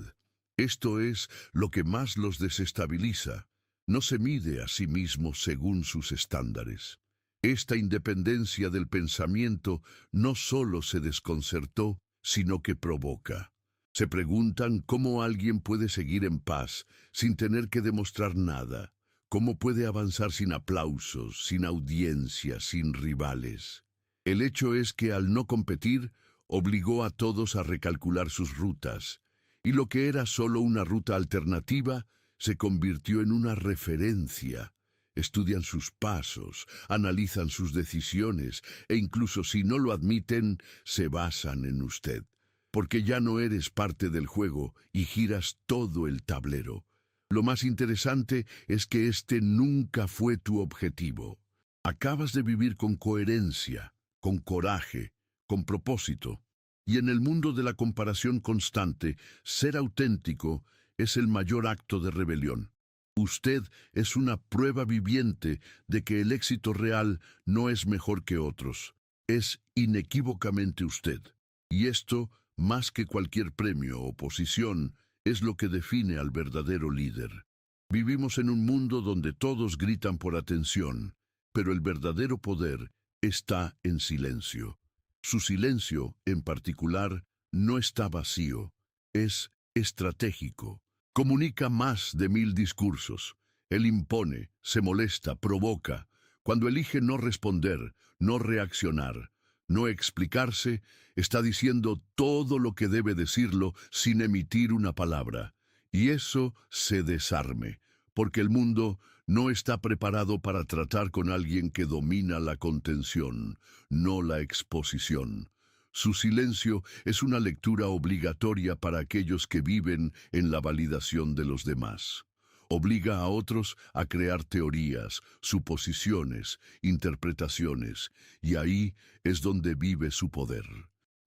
Esto es lo que más los desestabiliza. No se mide a sí mismo según sus estándares. Esta independencia del pensamiento no solo se desconcertó, sino que provoca. Se preguntan cómo alguien puede seguir en paz sin tener que demostrar nada. ¿Cómo puede avanzar sin aplausos, sin audiencia, sin rivales? El hecho es que al no competir, obligó a todos a recalcular sus rutas, y lo que era solo una ruta alternativa se convirtió en una referencia. Estudian sus pasos, analizan sus decisiones, e incluso si no lo admiten, se basan en usted, porque ya no eres parte del juego y giras todo el tablero. Lo más interesante es que este nunca fue tu objetivo. Acabas de vivir con coherencia, con coraje, con propósito. Y en el mundo de la comparación constante, ser auténtico es el mayor acto de rebelión. Usted es una prueba viviente de que el éxito real no es mejor que otros. Es inequívocamente usted. Y esto, más que cualquier premio o posición, es lo que define al verdadero líder. Vivimos en un mundo donde todos gritan por atención, pero el verdadero poder está en silencio. Su silencio, en particular, no está vacío, es estratégico. Comunica más de 1000 discursos. Él impone, se molesta, provoca. Cuando elige no responder, no reaccionar, no explicarse, está diciendo todo lo que debe decirlo sin emitir una palabra. Y eso se desarme, porque el mundo no está preparado para tratar con alguien que domina la contención, no la exposición. Su silencio es una lectura obligatoria para aquellos que viven en la validación de los demás. Obliga a otros a crear teorías, suposiciones, interpretaciones, y ahí es donde vive su poder.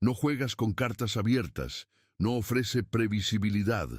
No juegas con cartas abiertas, no ofrece previsibilidad.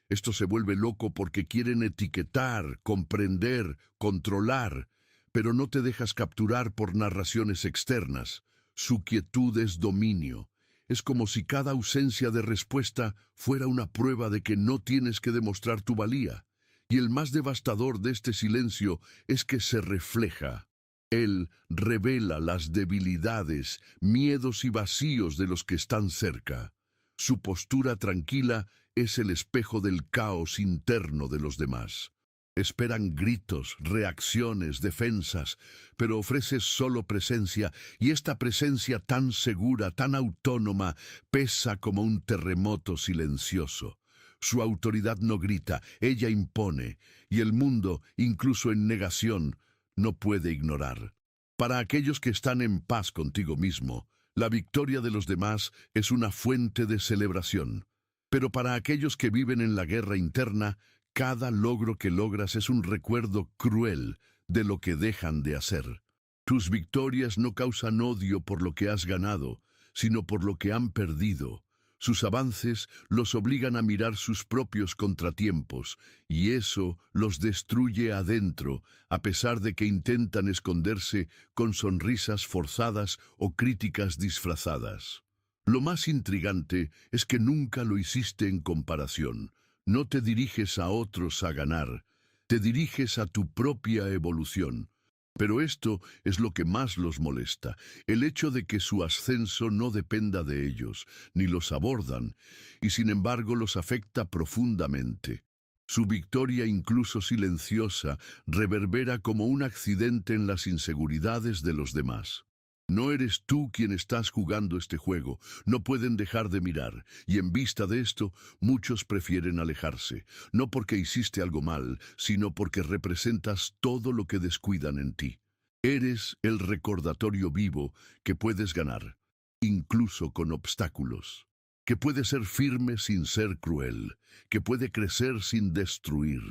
Esto se vuelve loco porque quieren etiquetar, comprender, controlar, pero no te dejas capturar por narraciones externas. Su quietud es dominio. Es como si cada ausencia de respuesta fuera una prueba de que no tienes que demostrar tu valía. Y el más devastador de este silencio es que se refleja. Él revela las debilidades, miedos y vacíos de los que están cerca. Su postura tranquila es el espejo del caos interno de los demás. Esperan gritos, reacciones, defensas, pero ofrece solo presencia, y esta presencia tan segura, tan autónoma, pesa como un terremoto silencioso. Su autoridad no grita, ella impone, y el mundo, incluso en negación, no puede ignorar. Para aquellos que están en paz contigo mismo, la victoria de los demás es una fuente de celebración. Pero para aquellos que viven en la guerra interna, cada logro que logras es un recuerdo cruel de lo que dejan de hacer. Tus victorias no causan odio por lo que has ganado, sino por lo que han perdido. Sus avances los obligan a mirar sus propios contratiempos, y eso los destruye adentro, a pesar de que intentan esconderse con sonrisas forzadas o críticas disfrazadas. Lo más intrigante es que nunca lo hiciste en comparación. No te diriges a otros a ganar, te diriges a tu propia evolución. Pero esto es lo que más los molesta, el hecho de que su ascenso no dependa de ellos, ni los abordan, y sin embargo los afecta profundamente. Su victoria, incluso silenciosa, reverbera como un accidente en las inseguridades de los demás. No eres tú quien estás jugando este juego, no pueden dejar de mirar, y en vista de esto, muchos prefieren alejarse, no porque hiciste algo mal, sino porque representas todo lo que descuidan en ti. Eres el recordatorio vivo que puedes ganar, incluso con obstáculos, que puede ser firme sin ser cruel, que puede crecer sin destruir,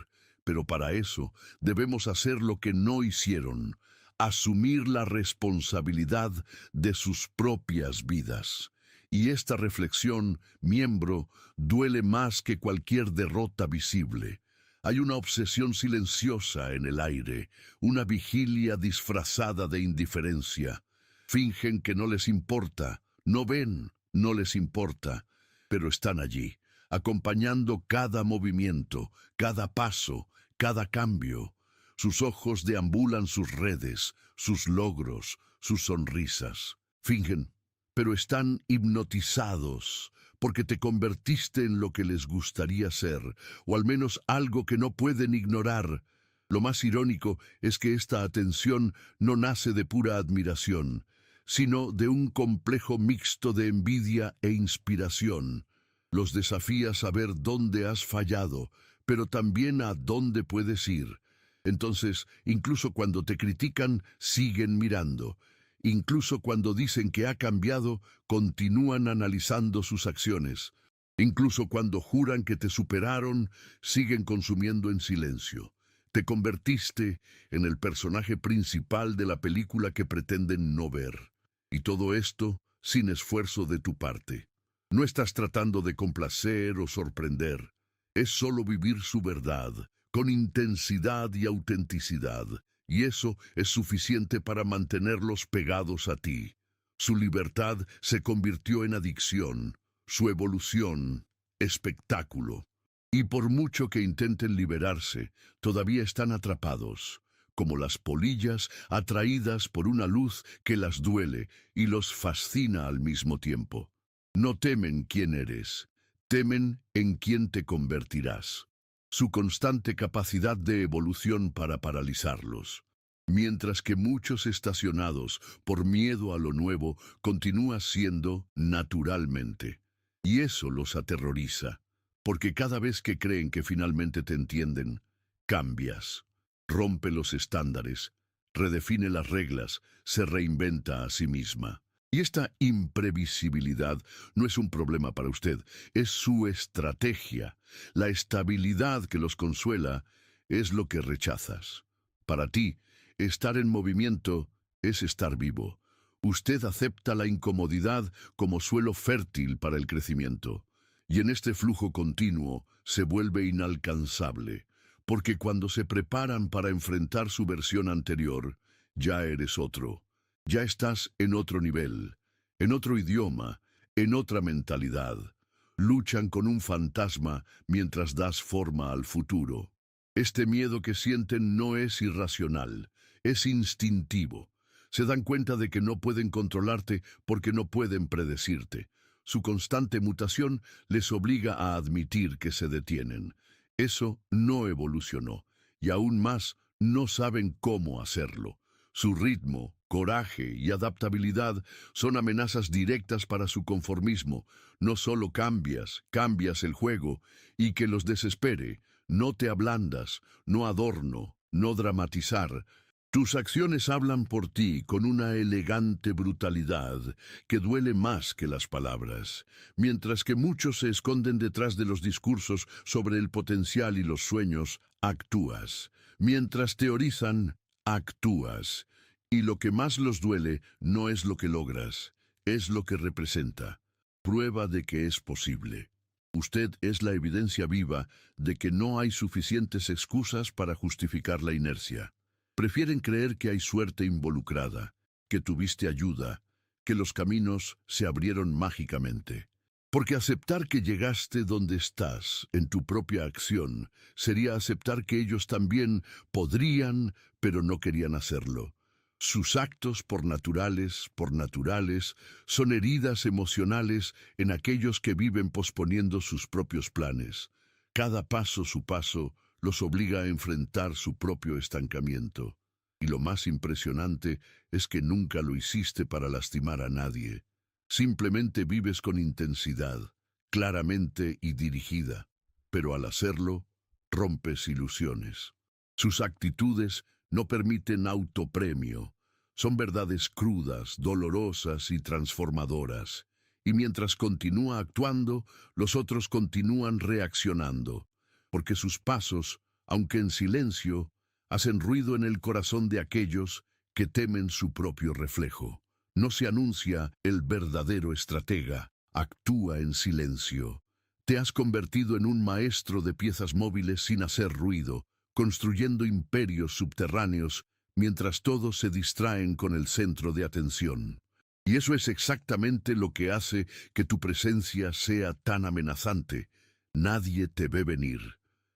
pero para eso debemos hacer lo que no hicieron: asumir la responsabilidad de sus propias vidas. Y esta reflexión, miembro, duele más que cualquier derrota visible. Hay una obsesión silenciosa en el aire, una vigilia disfrazada de indiferencia. Fingen que no les importa, no ven, no les importa, pero están allí, acompañando cada movimiento, cada paso, cada cambio. Sus ojos deambulan sus redes, sus logros, sus sonrisas. Fingen, pero están hipnotizados, porque te convertiste en lo que les gustaría ser, o al menos algo que no pueden ignorar. Lo más irónico es que esta atención no nace de pura admiración, sino de un complejo mixto de envidia e inspiración. Los desafías a ver dónde has fallado, pero también a dónde puedes ir. Entonces, incluso cuando te critican, siguen mirando. Incluso cuando dicen que ha cambiado, continúan analizando sus acciones. Incluso cuando juran que te superaron, siguen consumiendo en silencio. Te convertiste en el personaje principal de la película que pretenden no ver. Y todo esto sin esfuerzo de tu parte. No estás tratando de complacer o sorprender. Es solo vivir su verdad, con intensidad y autenticidad, y eso es suficiente para mantenerlos pegados a ti. Su libertad se convirtió en adicción, su evolución, espectáculo. Y por mucho que intenten liberarse, todavía están atrapados, como las polillas atraídas por una luz que las duele y los fascina al mismo tiempo. No temen quién eres, temen en quién te convertirás. Su constante capacidad de evolución para paralizarlos. Mientras que muchos estacionados por miedo a lo nuevo continúan siendo naturalmente. Y eso los aterroriza, porque cada vez que creen que finalmente te entienden, cambias. Rompe los estándares, redefine las reglas, se reinventa a sí misma. Y esta imprevisibilidad no es un problema para usted, es su estrategia. La estabilidad que los consuela es lo que rechazas. Para ti, estar en movimiento es estar vivo. Usted acepta la incomodidad como suelo fértil para el crecimiento. Y en este flujo continuo se vuelve inalcanzable, porque cuando se preparan para enfrentar su versión anterior, ya eres otro. Ya estás en otro nivel, en otro idioma, en otra mentalidad. Luchan con un fantasma mientras das forma al futuro. Este miedo que sienten no es irracional, es instintivo. Se dan cuenta de que no pueden controlarte porque no pueden predecirte. Su constante mutación les obliga a admitir que se detienen. Eso no evolucionó, y aún más, no saben cómo hacerlo. Su ritmo, coraje y adaptabilidad son amenazas directas para su conformismo. No solo cambias el juego, y que los desespere. No te ablandas, no adorno, no dramatizar. Tus acciones hablan por ti con una elegante brutalidad que duele más que las palabras, mientras que muchos se esconden detrás de los discursos sobre el potencial y los sueños, actúas. Mientras teorizan, actúas. Y lo que más los duele no es lo que logras, es lo que representa. Prueba de que es posible. Usted es la evidencia viva de que no hay suficientes excusas para justificar la inercia. Prefieren creer que hay suerte involucrada, que tuviste ayuda, que los caminos se abrieron mágicamente. Porque aceptar que llegaste donde estás, en tu propia acción, sería aceptar que ellos también podrían, pero no querían hacerlo. Sus actos por naturales, son heridas emocionales en aquellos que viven posponiendo sus propios planes. Cada paso, su paso, los obliga a enfrentar su propio estancamiento. Y lo más impresionante es que nunca lo hiciste para lastimar a nadie. Simplemente vives con intensidad, claramente y dirigida, pero al hacerlo, rompes ilusiones. Sus actitudes no permiten autopremio. Son verdades crudas, dolorosas y transformadoras. Y mientras continúa actuando, los otros continúan reaccionando, porque sus pasos, aunque en silencio, hacen ruido en el corazón de aquellos que temen su propio reflejo. No se anuncia el verdadero estratega, actúa en silencio. Te has convertido en un maestro de piezas móviles sin hacer ruido, construyendo imperios subterráneos mientras todos se distraen con el centro de atención. Y eso es exactamente lo que hace que tu presencia sea tan amenazante. Nadie te ve venir.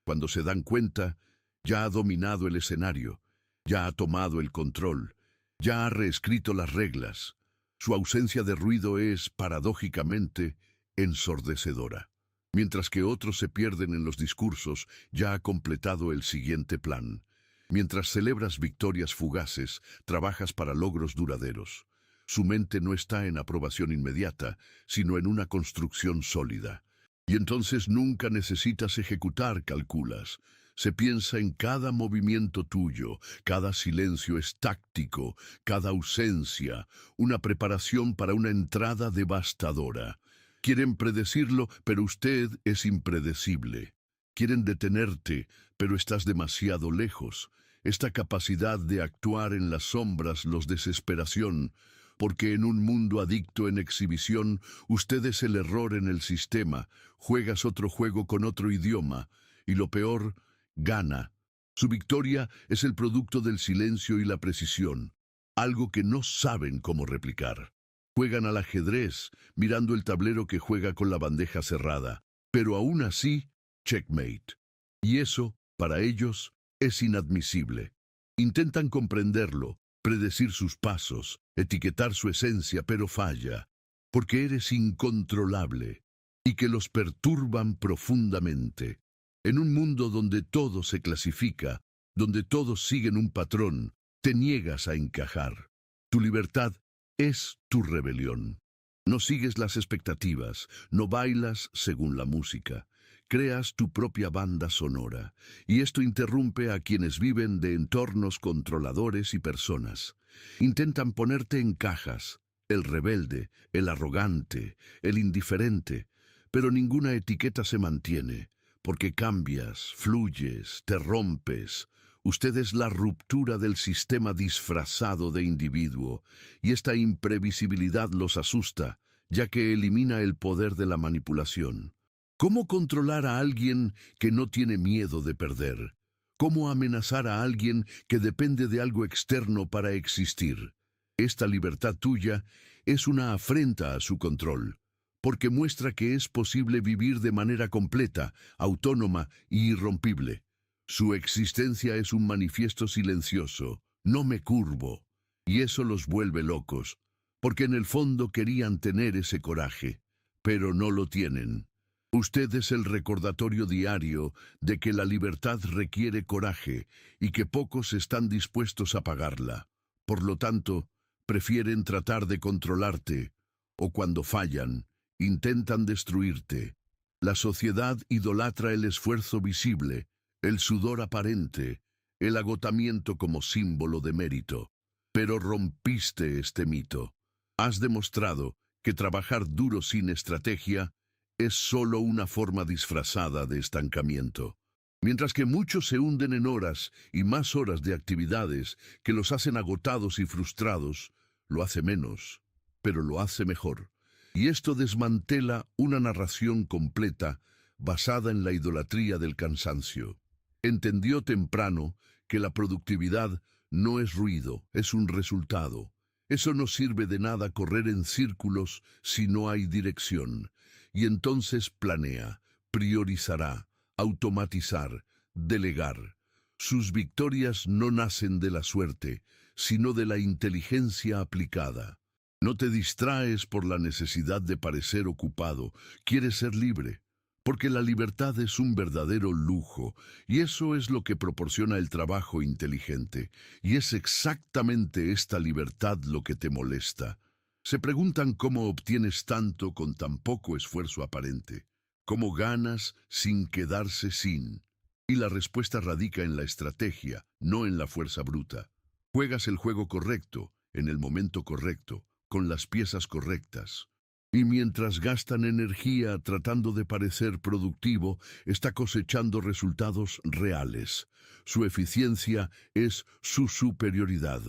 Cuando se dan cuenta, ya ha dominado el escenario, ya ha tomado el control, ya ha reescrito las reglas. Su ausencia de ruido es, paradójicamente, ensordecedora. Mientras que otros se pierden en los discursos, ya ha completado el siguiente plan. Mientras celebras victorias fugaces, trabajas para logros duraderos. Su mente no está en aprobación inmediata, sino en una construcción sólida. Y entonces nunca necesitas ejecutar, calculas. Se piensa en cada movimiento tuyo, cada silencio es táctico, cada ausencia, una preparación para una entrada devastadora. Quieren predecirlo, pero usted es impredecible. Quieren detenerte, pero estás demasiado lejos. Esta capacidad de actuar en las sombras los desesperación, porque en un mundo adicto en exhibición, usted es el error en el sistema, juegas otro juego con otro idioma, y lo peor, gana. Su victoria es el producto del silencio y la precisión, algo que no saben cómo replicar. Juegan al ajedrez, mirando el tablero que juega con la bandeja cerrada, pero aún así, checkmate. Y eso, para ellos, es inadmisible. Intentan comprenderlo, predecir sus pasos, etiquetar su esencia, pero falla, porque eres incontrolable y que los perturban profundamente. En un mundo donde todo se clasifica, donde todos siguen un patrón, te niegas a encajar. Tu libertad es tu rebelión. No sigues las expectativas, no bailas según la música. Creas tu propia banda sonora, y esto interrumpe a quienes viven de entornos controladores y personas. Intentan ponerte en cajas, el rebelde, el arrogante, el indiferente, pero ninguna etiqueta se mantiene, porque cambias, fluyes, te rompes. Usted es la ruptura del sistema disfrazado de individuo, y esta imprevisibilidad los asusta, ya que elimina el poder de la manipulación. ¿Cómo controlar a alguien que no tiene miedo de perder? ¿Cómo amenazar a alguien que depende de algo externo para existir? Esta libertad tuya es una afrenta a su control, porque muestra que es posible vivir de manera completa, autónoma y irrompible. Su existencia es un manifiesto silencioso, no me curvo, y eso los vuelve locos, porque en el fondo querían tener ese coraje, pero no lo tienen. Usted es el recordatorio diario de que la libertad requiere coraje y que pocos están dispuestos a pagarla. Por lo tanto, prefieren tratar de controlarte, o cuando fallan, intentan destruirte. La sociedad idolatra el esfuerzo visible, el sudor aparente, el agotamiento como símbolo de mérito. Pero rompiste este mito. Has demostrado que trabajar duro sin estrategia es solo una forma disfrazada de estancamiento. Mientras que muchos se hunden en horas y más horas de actividades que los hacen agotados y frustrados, lo hace menos, pero lo hace mejor. Y esto desmantela una narración completa basada en la idolatría del cansancio. Entendió temprano que la productividad no es ruido, es un resultado. Eso no sirve de nada correr en círculos si no hay dirección. Y entonces planea, priorizará, automatizar, delegar. Sus victorias no nacen de la suerte, sino de la inteligencia aplicada. No te distraes por la necesidad de parecer ocupado, quieres ser libre, porque la libertad es un verdadero lujo, y eso es lo que proporciona el trabajo inteligente, y es exactamente esta libertad lo que te molesta. Se preguntan cómo obtienes tanto con tan poco esfuerzo aparente, cómo ganas sin quedarse sin. Y la respuesta radica en la estrategia, no en la fuerza bruta. Juegas el juego correcto, en el momento correcto, con las piezas correctas. Y mientras gastan energía tratando de parecer productivo, está cosechando resultados reales. Su eficiencia es su superioridad.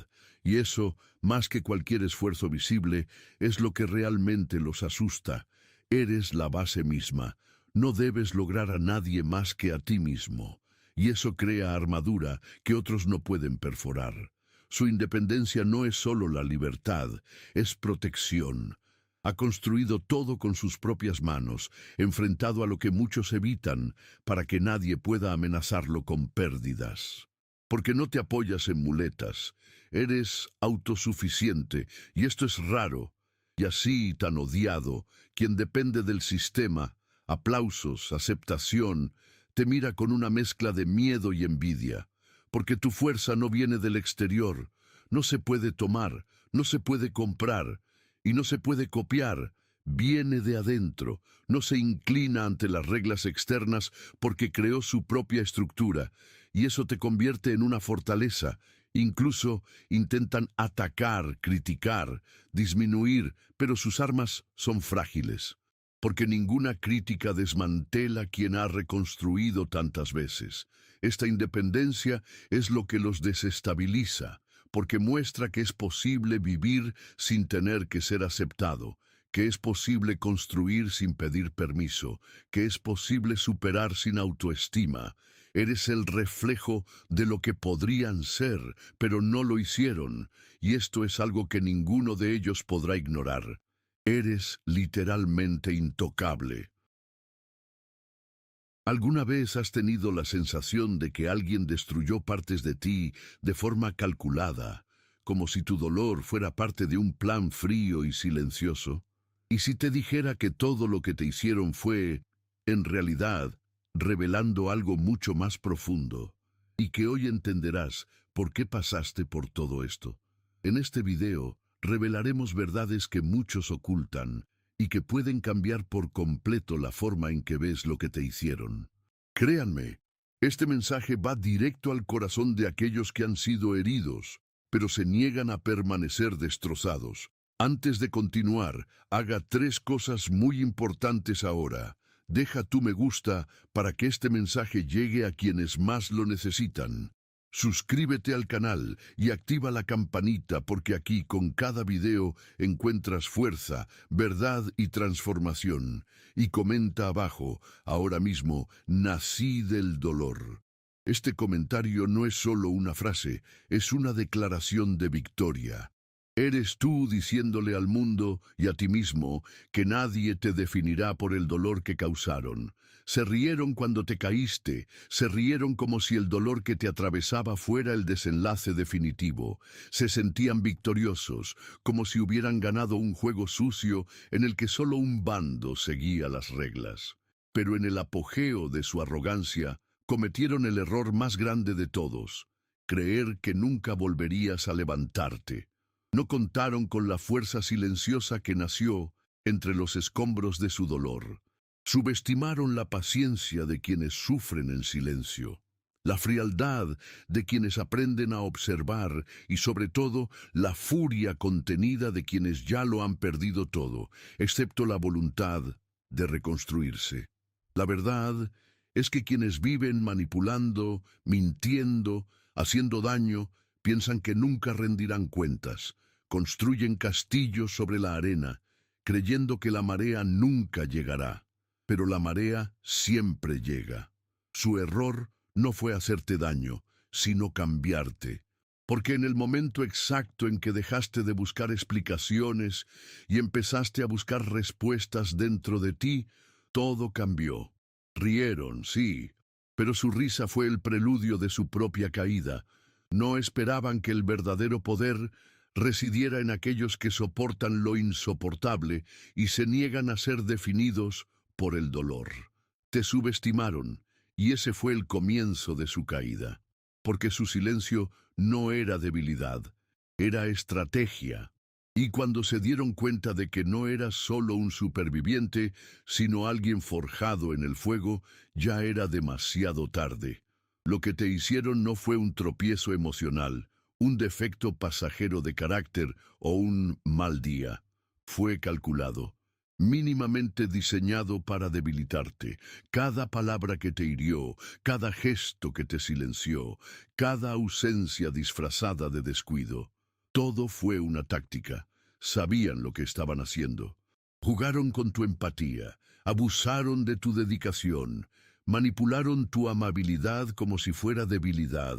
Y eso, más que cualquier esfuerzo visible, es lo que realmente los asusta. Eres la base misma. No debes lograr a nadie más que a ti mismo. Y eso crea armadura que otros no pueden perforar. Su independencia no es solo la libertad, es protección. Ha construido todo con sus propias manos, enfrentado a lo que muchos evitan, para que nadie pueda amenazarlo con pérdidas. Porque no te apoyas en muletas, eres autosuficiente, y esto es raro, y así tan odiado, quien depende del sistema, aplausos, aceptación, te mira con una mezcla de miedo y envidia, porque tu fuerza no viene del exterior, no se puede tomar, no se puede comprar, y no se puede copiar, viene de adentro, no se inclina ante las reglas externas porque creó su propia estructura, y eso te convierte en una fortaleza. Incluso intentan atacar, criticar, disminuir, pero sus armas son frágiles, porque ninguna crítica desmantela quien ha reconstruido tantas veces. Esta independencia es lo que los desestabiliza, porque muestra que es posible vivir sin tener que ser aceptado, que es posible construir sin pedir permiso, que es posible superar sin autoestima. Eres el reflejo de lo que podrían ser, pero no lo hicieron, y esto es algo que ninguno de ellos podrá ignorar. Eres literalmente intocable. ¿Alguna vez has tenido la sensación de que alguien destruyó partes de ti de forma calculada, como si tu dolor fuera parte de un plan frío y silencioso? ¿Y si te dijera que todo lo que te hicieron fue, en realidad, revelando algo mucho más profundo, y que hoy entenderás por qué pasaste por todo esto? En este video, revelaremos verdades que muchos ocultan y que pueden cambiar por completo la forma en que ves lo que te hicieron. Créanme, este mensaje va directo al corazón de aquellos que han sido heridos, pero se niegan a permanecer destrozados. Antes de continuar, haga 3 cosas muy importantes ahora. Deja tu me gusta para que este mensaje llegue a quienes más lo necesitan. Suscríbete al canal y activa la campanita porque aquí con cada video encuentras fuerza, verdad y transformación. Y comenta abajo, ahora mismo, nací del dolor. Este comentario no es solo una frase, es una declaración de victoria. Eres tú diciéndole al mundo y a ti mismo que nadie te definirá por el dolor que causaron. Se rieron cuando te caíste, se rieron como si el dolor que te atravesaba fuera el desenlace definitivo. Se sentían victoriosos, como si hubieran ganado un juego sucio en el que solo un bando seguía las reglas. Pero en el apogeo de su arrogancia, cometieron el error más grande de todos, creer que nunca volverías a levantarte. No contaron con la fuerza silenciosa que nació entre los escombros de su dolor. Subestimaron la paciencia de quienes sufren en silencio, la frialdad de quienes aprenden a observar y sobre todo la furia contenida de quienes ya lo han perdido todo, excepto la voluntad de reconstruirse. La verdad es que quienes viven manipulando, mintiendo, haciendo daño, piensan que nunca rendirán cuentas, construyen castillos sobre la arena, creyendo que la marea nunca llegará. Pero la marea siempre llega. Su error no fue hacerte daño, sino cambiarte. Porque en el momento exacto en que dejaste de buscar explicaciones y empezaste a buscar respuestas dentro de ti, todo cambió. Rieron, sí, pero su risa fue el preludio de su propia caída. No esperaban que el verdadero poder residiera en aquellos que soportan lo insoportable y se niegan a ser definidos por el dolor. Te subestimaron, y ese fue el comienzo de su caída, porque su silencio no era debilidad, era estrategia. Y cuando se dieron cuenta de que no eras solo un superviviente, sino alguien forjado en el fuego, ya era demasiado tarde. Lo que te hicieron no fue un tropiezo emocional, un defecto pasajero de carácter o un mal día. Fue calculado, mínimamente diseñado para debilitarte. Cada palabra que te hirió, cada gesto que te silenció, cada ausencia disfrazada de descuido. Todo fue una táctica. Sabían lo que estaban haciendo. Jugaron con tu empatía, abusaron de tu dedicación, manipularon tu amabilidad como si fuera debilidad.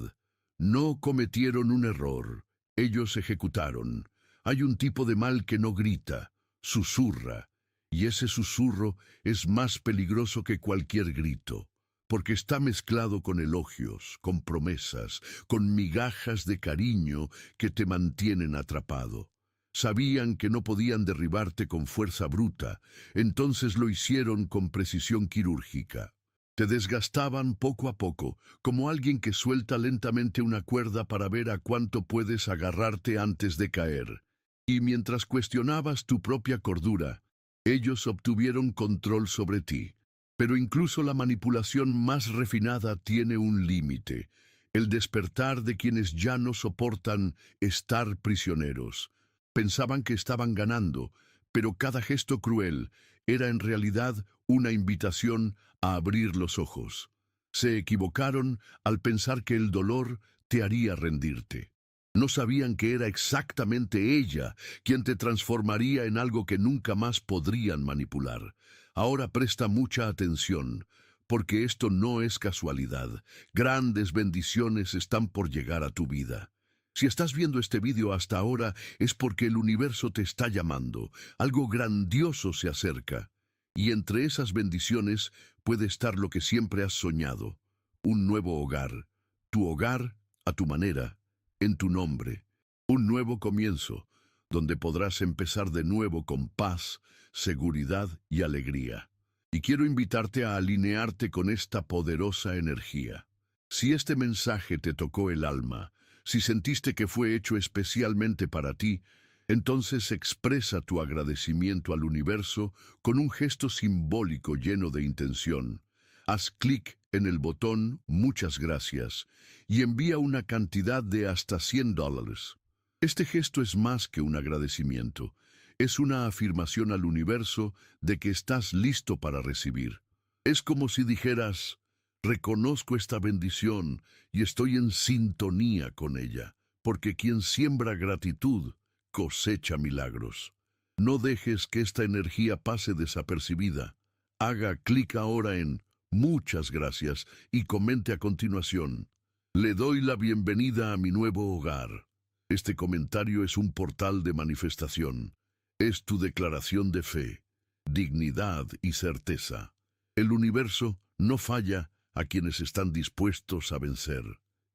No cometieron un error, ellos ejecutaron. Hay un tipo de mal que no grita, susurra, y ese susurro es más peligroso que cualquier grito, porque está mezclado con elogios, con promesas, con migajas de cariño que te mantienen atrapado. Sabían que no podían derribarte con fuerza bruta, entonces lo hicieron con precisión quirúrgica. Te desgastaban poco a poco, como alguien que suelta lentamente una cuerda para ver a cuánto puedes agarrarte antes de caer. Y mientras cuestionabas tu propia cordura, ellos obtuvieron control sobre ti. Pero incluso la manipulación más refinada tiene un límite, el despertar de quienes ya no soportan estar prisioneros. Pensaban que estaban ganando, pero cada gesto cruel era en realidad una invitación a abrir los ojos. Se equivocaron al pensar que el dolor te haría rendirte. No sabían que era exactamente ella quien te transformaría en algo que nunca más podrían manipular. Ahora presta mucha atención, porque esto no es casualidad. Grandes bendiciones están por llegar a tu vida. Si estás viendo este vídeo hasta ahora es porque el universo te está llamando. Algo grandioso se acerca. Y entre esas bendiciones puede estar lo que siempre has soñado. Un nuevo hogar. Tu hogar a tu manera, en tu nombre. Un nuevo comienzo, donde podrás empezar de nuevo con paz, seguridad y alegría. Y quiero invitarte a alinearte con esta poderosa energía. Si este mensaje te tocó el alma, si sentiste que fue hecho especialmente para ti, entonces expresa tu agradecimiento al universo con un gesto simbólico lleno de intención. Haz clic en el botón Muchas gracias y envía una cantidad de hasta $100. Este gesto es más que un agradecimiento. Es una afirmación al universo de que estás listo para recibir. Es como si dijeras, reconozco esta bendición y estoy en sintonía con ella, porque quien siembra gratitud cosecha milagros. No dejes que esta energía pase desapercibida. Haga clic ahora en Muchas gracias y comente a continuación. Le doy la bienvenida a mi nuevo hogar. Este comentario es un portal de manifestación. Es tu declaración de fe, dignidad y certeza. El universo no falla a quienes están dispuestos a vencer.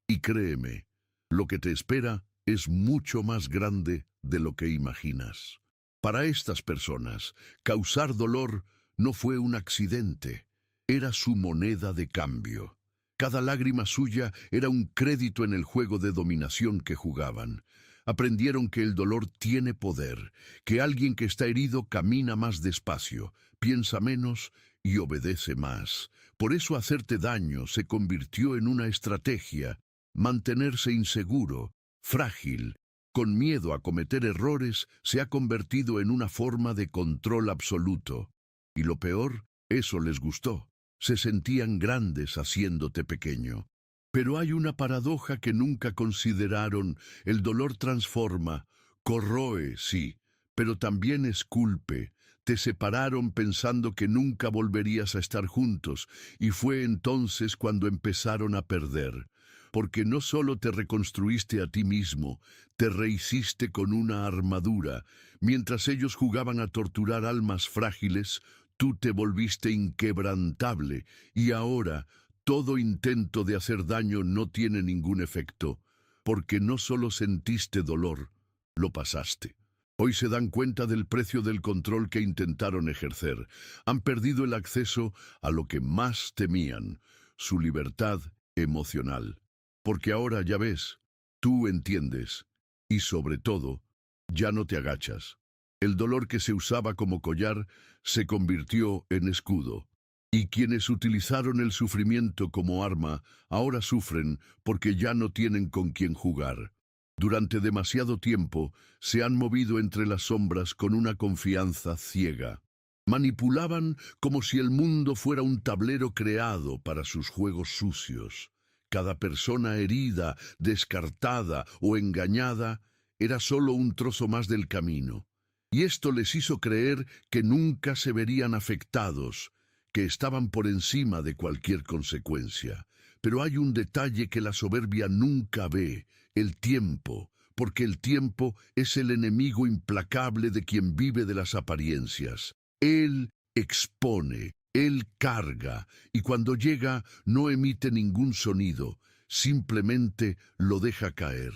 Y créeme, lo que te espera es mucho más grande de lo que imaginas. Para estas personas, causar dolor no fue un accidente. Era su moneda de cambio. Cada lágrima suya era un crédito en el juego de dominación que jugaban. Aprendieron que el dolor tiene poder, que alguien que está herido camina más despacio, piensa menos y obedece más. Por eso hacerte daño se convirtió en una estrategia. Mantenerse inseguro, frágil, con miedo a cometer errores, se ha convertido en una forma de control absoluto. Y lo peor, eso les gustó. Se sentían grandes haciéndote pequeño. Pero hay una paradoja que nunca consideraron. El dolor transforma, corroe, sí, pero también esculpe. Te separaron pensando que nunca volverías a estar juntos, y fue entonces cuando empezaron a perder. Porque no solo te reconstruiste a ti mismo, te rehiciste con una armadura. Mientras ellos jugaban a torturar almas frágiles, tú te volviste inquebrantable, y ahora todo intento de hacer daño no tiene ningún efecto, porque no solo sentiste dolor, lo pasaste. Hoy se dan cuenta del precio del control que intentaron ejercer. Han perdido el acceso a lo que más temían, su libertad emocional. Porque ahora ya ves, tú entiendes, y sobre todo, ya no te agachas. El dolor que se usaba como collar se convirtió en escudo. Y quienes utilizaron el sufrimiento como arma, ahora sufren porque ya no tienen con quién jugar. Durante demasiado tiempo se han movido entre las sombras con una confianza ciega. Manipulaban como si el mundo fuera un tablero creado para sus juegos sucios. Cada persona herida, descartada o engañada era solo un trozo más del camino. Y esto les hizo creer que nunca se verían afectados, que estaban por encima de cualquier consecuencia. Pero hay un detalle que la soberbia nunca ve: el tiempo, porque el tiempo es el enemigo implacable de quien vive de las apariencias. Él expone, él carga, y cuando llega no emite ningún sonido, simplemente lo deja caer.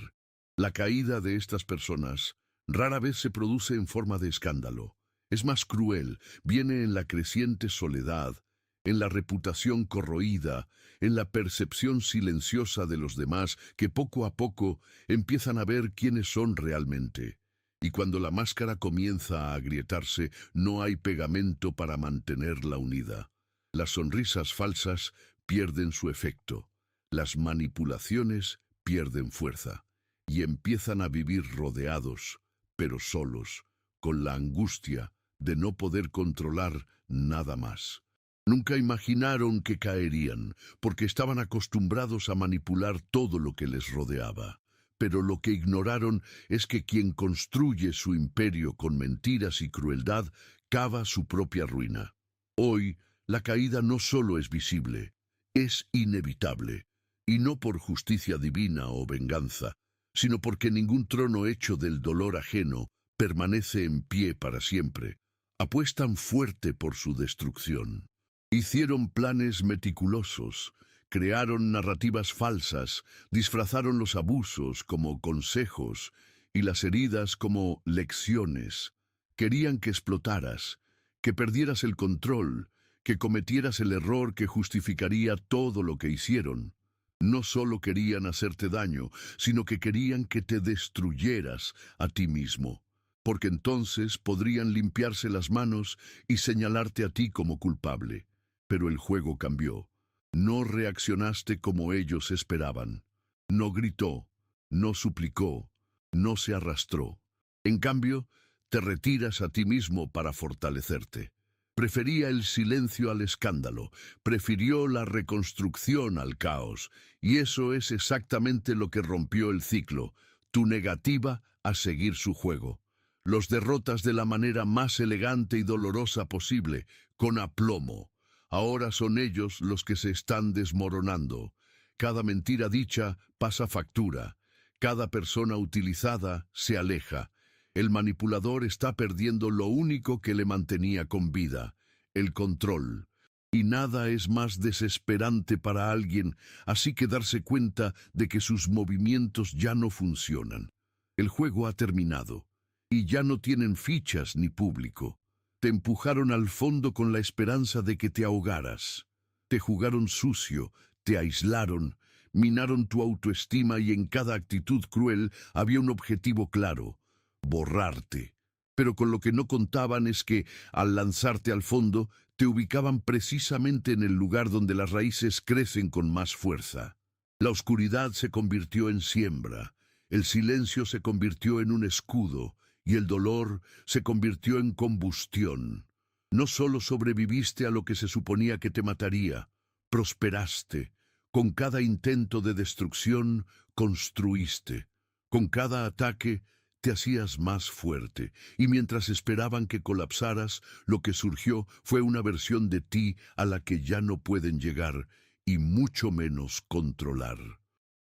La caída de estas personas rara vez se produce en forma de escándalo. Es más cruel, viene en la creciente soledad, en la reputación corroída, en la percepción silenciosa de los demás que poco a poco empiezan a ver quiénes son realmente. Y cuando la máscara comienza a agrietarse, no hay pegamento para mantenerla unida. Las sonrisas falsas pierden su efecto, las manipulaciones pierden fuerza, y empiezan a vivir rodeados, pero solos, con la angustia de no poder controlar nada más. Nunca imaginaron que caerían, porque estaban acostumbrados a manipular todo lo que les rodeaba. Pero lo que ignoraron es que quien construye su imperio con mentiras y crueldad cava su propia ruina. Hoy, la caída no solo es visible, es inevitable, y no por justicia divina o venganza, sino porque ningún trono hecho del dolor ajeno permanece en pie para siempre. Apuestan fuerte por su destrucción. Hicieron planes meticulosos, crearon narrativas falsas, disfrazaron los abusos como consejos y las heridas como lecciones. Querían que explotaras, que perdieras el control, que cometieras el error que justificaría todo lo que hicieron. No solo querían hacerte daño, sino que querían que te destruyeras a ti mismo, porque entonces podrían limpiarse las manos y señalarte a ti como culpable. Pero el juego cambió. No reaccionaste como ellos esperaban. No gritó, no suplicó, no se arrastró. En cambio, te retiras a ti mismo para fortalecerte. Prefería el silencio al escándalo, prefirió la reconstrucción al caos, y eso es exactamente lo que rompió el ciclo, tu negativa a seguir su juego. Los derrotas de la manera más elegante y dolorosa posible, con aplomo. Ahora son ellos los que se están desmoronando. Cada mentira dicha pasa factura. Cada persona utilizada se aleja. El manipulador está perdiendo lo único que le mantenía con vida, el control. Y nada es más desesperante para alguien, así que darse cuenta de que sus movimientos ya no funcionan. El juego ha terminado, y ya no tienen fichas ni público. Te empujaron al fondo con la esperanza de que te ahogaras. Te jugaron sucio, te aislaron, minaron tu autoestima y en cada actitud cruel había un objetivo claro: borrarte. Pero con lo que no contaban es que, al lanzarte al fondo, te ubicaban precisamente en el lugar donde las raíces crecen con más fuerza. La oscuridad se convirtió en siembra, el silencio se convirtió en un escudo, y el dolor se convirtió en combustión. No solo sobreviviste a lo que se suponía que te mataría, prosperaste. Con cada intento de destrucción, construiste. Con cada ataque, te hacías más fuerte, y mientras esperaban que colapsaras, lo que surgió fue una versión de ti a la que ya no pueden llegar, y mucho menos controlar.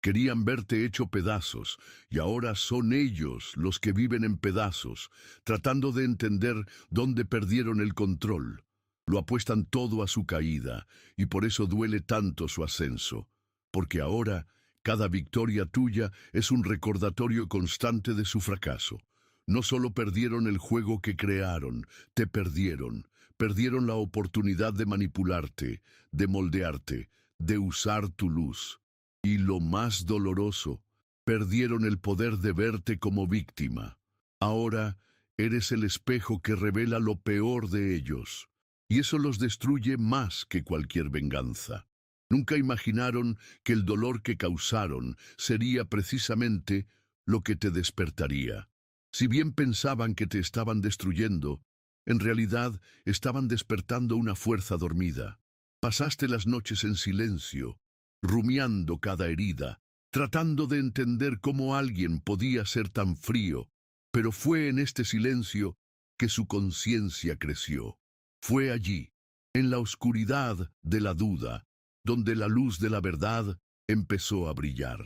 Querían verte hecho pedazos, y ahora son ellos los que viven en pedazos, tratando de entender dónde perdieron el control. Lo apuestan todo a su caída, y por eso duele tanto su ascenso, porque ahora cada victoria tuya es un recordatorio constante de su fracaso. No solo perdieron el juego que crearon, te perdieron. Perdieron la oportunidad de manipularte, de moldearte, de usar tu luz. Y lo más doloroso, perdieron el poder de verte como víctima. Ahora eres el espejo que revela lo peor de ellos, y eso los destruye más que cualquier venganza. Nunca imaginaron que el dolor que causaron sería precisamente lo que te despertaría. Si bien pensaban que te estaban destruyendo, en realidad estaban despertando una fuerza dormida. Pasaste las noches en silencio, rumiando cada herida, tratando de entender cómo alguien podía ser tan frío, pero fue en este silencio que su conciencia creció. Fue allí, en la oscuridad de la duda, donde la luz de la verdad empezó a brillar.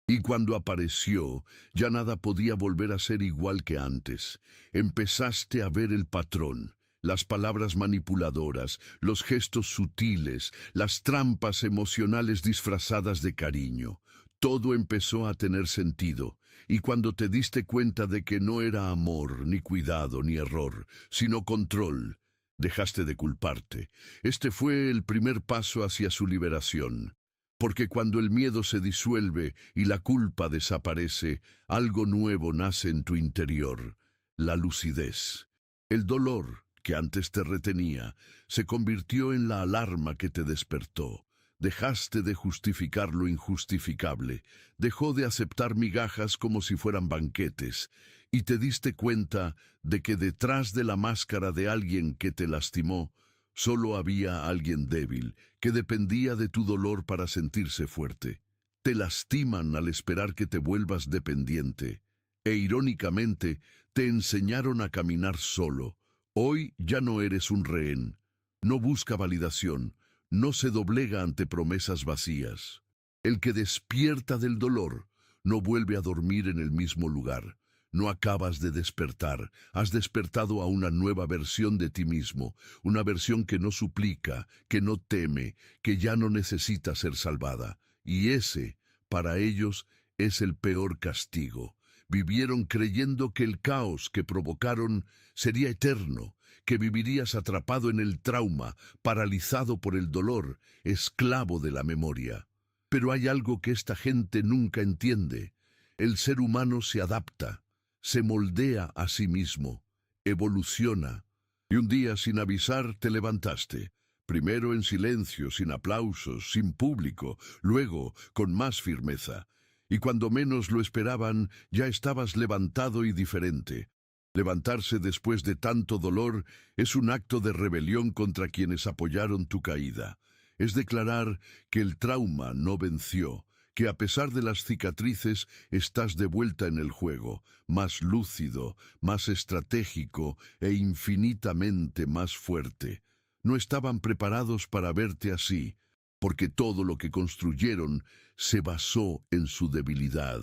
Y cuando apareció, ya nada podía volver a ser igual que antes. Empezaste a ver el patrón. Las palabras manipuladoras, los gestos sutiles, las trampas emocionales disfrazadas de cariño. Todo empezó a tener sentido, y cuando te diste cuenta de que no era amor, ni cuidado, ni error, sino control, dejaste de culparte. Este fue el primer paso hacia su liberación. Porque cuando el miedo se disuelve y la culpa desaparece, algo nuevo nace en tu interior: la lucidez. El dolor que antes te retenía, se convirtió en la alarma que te despertó. Dejaste de justificar lo injustificable, dejó de aceptar migajas como si fueran banquetes, y te diste cuenta de que detrás de la máscara de alguien que te lastimó, solo había alguien débil, que dependía de tu dolor para sentirse fuerte. te lastiman al esperar que te vuelvas dependiente, e irónicamente te enseñaron a caminar solo. Hoy ya no eres un rehén, no busca validación, no se doblega ante promesas vacías. El que despierta del dolor no vuelve a dormir en el mismo lugar. No acabas de despertar, has despertado a una nueva versión de ti mismo, una versión que no suplica, que no teme, que ya no necesita ser salvada. Y ese, para ellos, es el peor castigo. Vivieron creyendo que el caos que provocaron sería eterno, que vivirías atrapado en el trauma, paralizado por el dolor, esclavo de la memoria. Pero hay algo que esta gente nunca entiende. El ser humano se adapta, se moldea a sí mismo, evoluciona. Y un día, sin avisar, te levantaste. Primero en silencio, sin aplausos, sin público, luego con más firmeza. Y cuando menos lo esperaban, ya estabas levantado y diferente. Levantarse después de tanto dolor es un acto de rebelión contra quienes apoyaron tu caída. Es declarar que el trauma no venció, que a pesar de las cicatrices estás de vuelta en el juego, más lúcido, más estratégico e infinitamente más fuerte. No estaban preparados para verte así, porque todo lo que construyeron se basó en su debilidad,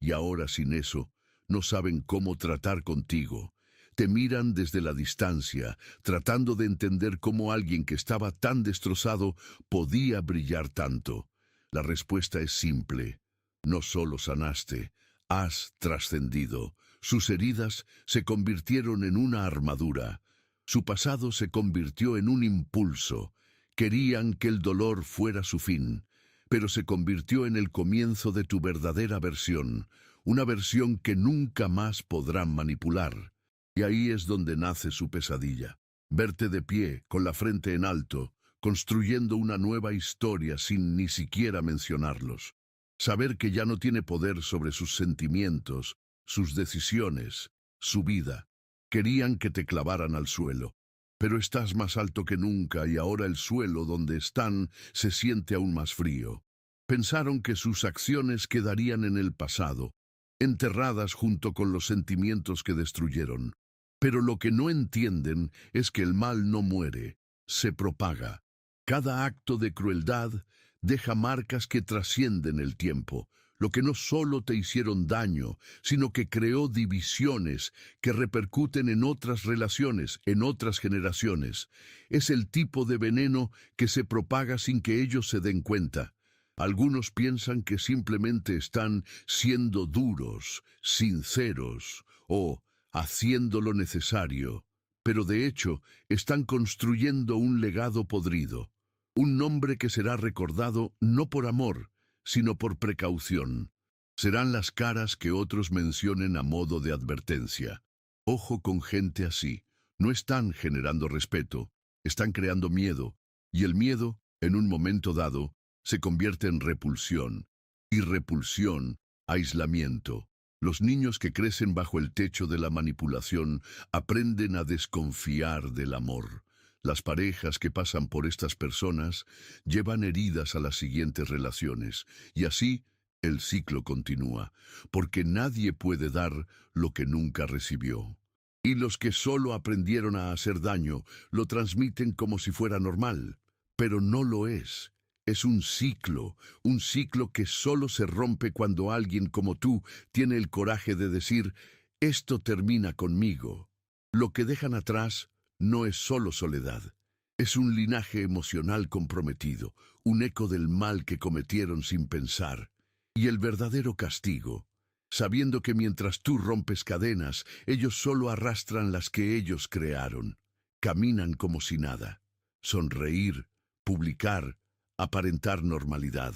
y ahora sin eso, no saben cómo tratar contigo. Te miran desde la distancia, tratando de entender cómo alguien que estaba tan destrozado podía brillar tanto. La respuesta es simple. No solo sanaste, has trascendido. Sus heridas se convirtieron en una armadura. Su pasado se convirtió en un impulso. Querían que el dolor fuera su fin, pero se convirtió en el comienzo de tu verdadera versión, una versión que nunca más podrán manipular. Y ahí es donde nace su pesadilla. Verte de pie, con la frente en alto, construyendo una nueva historia sin ni siquiera mencionarlos. Saber que ya no tiene poder sobre sus sentimientos, sus decisiones, su vida. Querían que te clavaran al suelo. Pero estás más alto que nunca y ahora el suelo donde están se siente aún más frío. Pensaron que sus acciones quedarían en el pasado, enterradas junto con los sentimientos que destruyeron. Pero lo que no entienden es que el mal no muere, se propaga. Cada acto de crueldad deja marcas que trascienden el tiempo, lo que no solo te hicieron daño, sino que creó divisiones que repercuten en otras relaciones, en otras generaciones. Es el tipo de veneno que se propaga sin que ellos se den cuenta. Algunos piensan que simplemente están siendo duros, sinceros o haciendo lo necesario, pero de hecho están construyendo un legado podrido, un nombre que será recordado no por amor, sino por precaución. Serán las caras que otros mencionen a modo de advertencia. Ojo con gente así. No están generando respeto, están creando miedo, y el miedo, en un momento dado, se convierte en repulsión, y repulsión, aislamiento. Los niños que crecen bajo el techo de la manipulación aprenden a desconfiar del amor. Las parejas que pasan por estas personas llevan heridas a las siguientes relaciones, y así el ciclo continúa, porque nadie puede dar lo que nunca recibió. Y los que solo aprendieron a hacer daño lo transmiten como si fuera normal, pero no lo es. Es un ciclo que solo se rompe cuando alguien como tú tiene el coraje de decir, esto termina conmigo. Lo que dejan atrás no es solo soledad, es un linaje emocional comprometido, un eco del mal que cometieron sin pensar. Y el verdadero castigo, sabiendo que mientras tú rompes cadenas, ellos solo arrastran las que ellos crearon. Caminan como si nada. Sonreír, publicar, aparentar normalidad.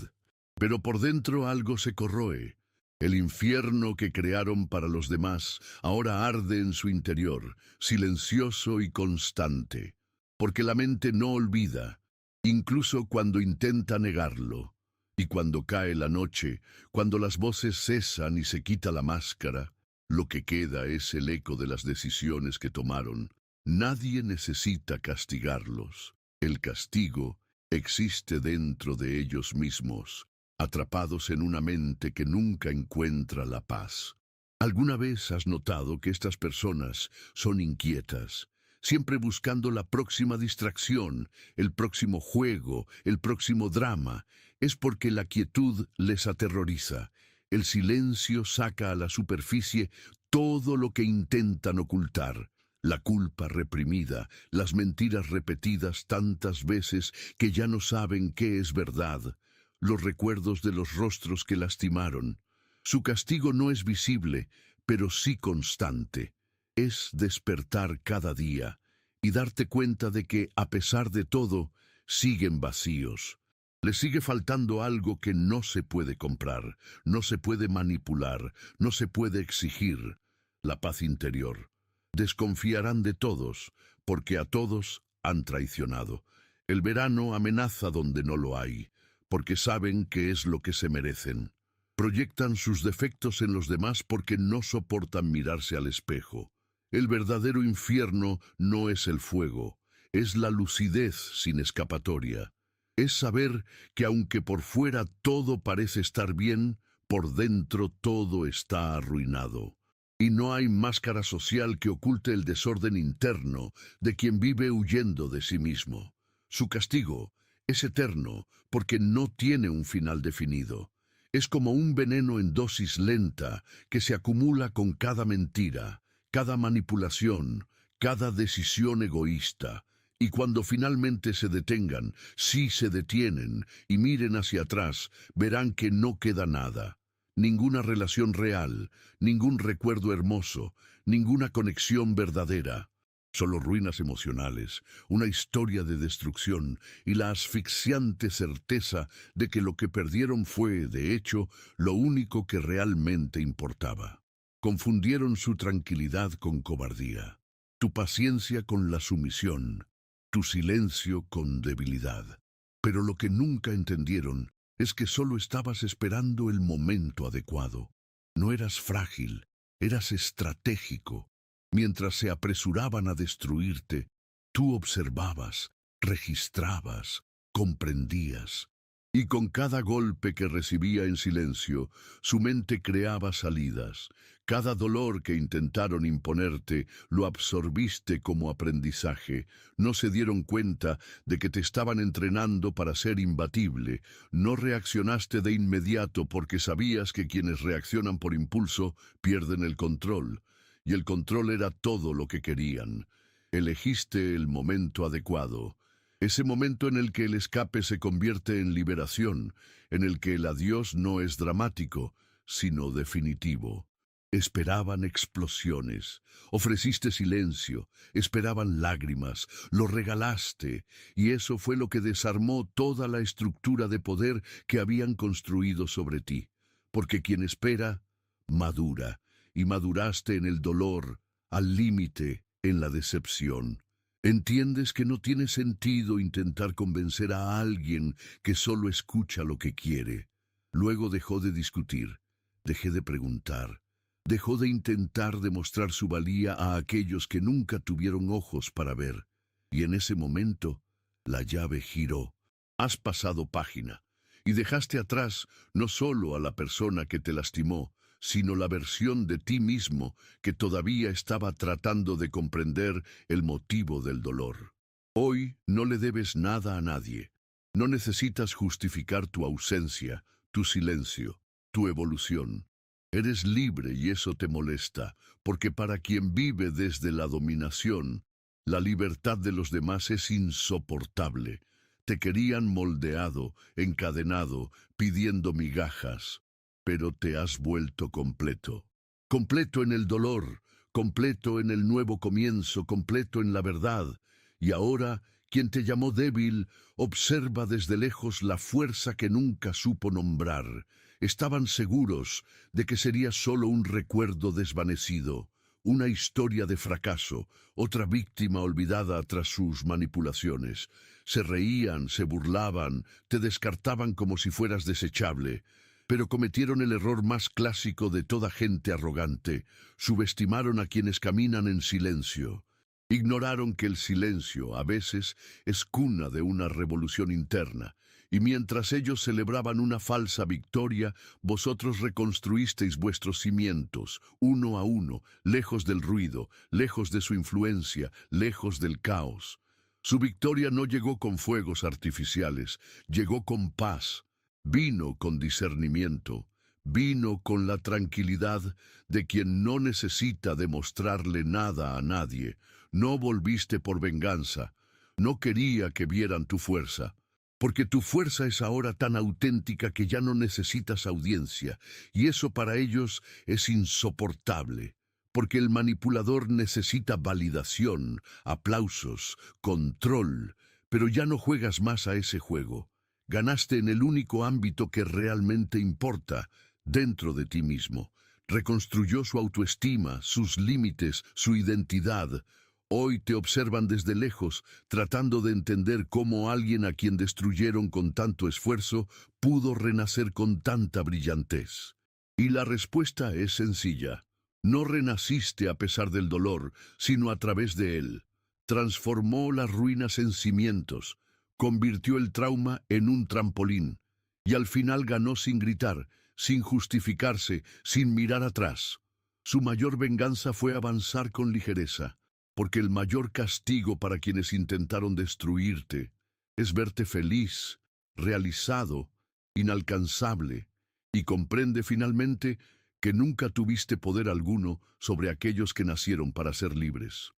Pero por dentro algo se corroe. El infierno que crearon para los demás ahora arde en su interior, silencioso y constante. Porque la mente no olvida, incluso cuando intenta negarlo. Y cuando cae la noche, cuando las voces cesan y se quita la máscara, lo que queda es el eco de las decisiones que tomaron. Nadie necesita castigarlos. El castigo existe dentro de ellos mismos. atrapados en una mente que nunca encuentra la paz. ¿Alguna vez has notado que estas personas son inquietas, siempre buscando la próxima distracción, el próximo juego, el próximo drama? Es porque la quietud les aterroriza. El silencio saca a la superficie todo lo que intentan ocultar. La culpa reprimida, las mentiras repetidas tantas veces que ya no saben qué es verdad, los recuerdos de los rostros que lastimaron. Su castigo no es visible, pero sí constante. Es despertar cada día y darte cuenta de que, a pesar de todo, siguen vacíos. Les sigue faltando algo que no se puede comprar, no se puede manipular, no se puede exigir: la paz interior. Desconfiarán de todos, porque a todos han traicionado. El verano amenaza donde no lo hay, porque saben que es lo que se merecen. Proyectan sus defectos en los demás porque no soportan mirarse al espejo. El verdadero infierno no es el fuego, es la lucidez sin escapatoria. Es saber que aunque por fuera todo parece estar bien, por dentro todo está arruinado. Y no hay máscara social que oculte el desorden interno de quien vive huyendo de sí mismo. Su castigo es eterno porque no tiene un final definido. Es como un veneno en dosis lenta que se acumula con cada mentira, cada manipulación, cada decisión egoísta. Y cuando finalmente se detengan, si se detienen y miren hacia atrás, verán que no queda nada. Ninguna relación real, ningún recuerdo hermoso, ninguna conexión verdadera. Solo ruinas emocionales, una historia de destrucción y la asfixiante certeza de que lo que perdieron fue, de hecho, lo único que realmente importaba. Confundieron su tranquilidad con cobardía, tu paciencia con la sumisión, tu silencio con debilidad. Pero lo que nunca entendieron es que solo estabas esperando el momento adecuado. No eras frágil, eras estratégico. Mientras se apresuraban a destruirte, tú observabas, registrabas, comprendías. Y con cada golpe que recibía en silencio, su mente creaba salidas. Cada dolor que intentaron imponerte, lo absorbiste como aprendizaje. No se dieron cuenta de que te estaban entrenando para ser imbatible. No reaccionaste de inmediato porque sabías que quienes reaccionan por impulso pierden el control. Y el control era todo lo que querían. Elegiste el momento adecuado. Ese momento en el que el escape se convierte en liberación, en el que el adiós no es dramático, sino definitivo. Esperaban explosiones, ofreciste silencio, esperaban lágrimas, lo regalaste, y eso fue lo que desarmó toda la estructura de poder que habían construido sobre ti. Porque quien espera, madura, y maduraste en el dolor, al límite, en la decepción. Entiendes que no tiene sentido intentar convencer a alguien que solo escucha lo que quiere. Luego dejó de discutir, dejé de preguntar, dejó de intentar demostrar su valía a aquellos que nunca tuvieron ojos para ver. Y en ese momento, la llave giró. Has pasado página y dejaste atrás no solo a la persona que te lastimó, sino la versión de ti mismo que todavía estaba tratando de comprender el motivo del dolor. Hoy no le debes nada a nadie. No necesitas justificar tu ausencia, tu silencio, tu evolución. Eres libre y eso te molesta, porque para quien vive desde la dominación, la libertad de los demás es insoportable. Te querían moldeado, encadenado, pidiendo migajas. Pero te has vuelto completo. Completo en el dolor, completo en el nuevo comienzo, completo en la verdad. Y ahora, quien te llamó débil, observa desde lejos la fuerza que nunca supo nombrar. Estaban seguros de que sería solo un recuerdo desvanecido, una historia de fracaso, otra víctima olvidada tras sus manipulaciones. Se reían, se burlaban, te descartaban como si fueras desechable. Pero cometieron el error más clásico de toda gente arrogante. Subestimaron a quienes caminan en silencio. Ignoraron que el silencio, a veces, es cuna de una revolución interna, Y mientras ellos celebraban una falsa victoria, vosotros reconstruisteis vuestros cimientos, uno a uno, lejos del ruido, lejos de su influencia, lejos del caos. Su victoria no llegó con fuegos artificiales, llegó con paz, vino con discernimiento, vino con la tranquilidad de quien no necesita demostrarle nada a nadie. No volviste por venganza, no quería que vieran tu fuerza. Porque tu fuerza es ahora tan auténtica que ya no necesitas audiencia, y eso para ellos es insoportable, porque el manipulador necesita validación, aplausos, control, pero ya no juegas más a ese juego. Ganaste en el único ámbito que realmente importa, dentro de ti mismo. Reconstruyó su autoestima, sus límites, su identidad. Hoy te observan desde lejos, tratando de entender cómo alguien a quien destruyeron con tanto esfuerzo pudo renacer con tanta brillantez. Y la respuesta es sencilla. No renaciste a pesar del dolor, sino a través de él. Transformó las ruinas en cimientos, convirtió el trauma en un trampolín, y al final ganó sin gritar, sin justificarse, sin mirar atrás. Su mayor venganza fue avanzar con ligereza, porque el mayor castigo para quienes intentaron destruirte es verte feliz, realizado, inalcanzable, y comprende finalmente que nunca tuviste poder alguno sobre aquellos que nacieron para ser libres.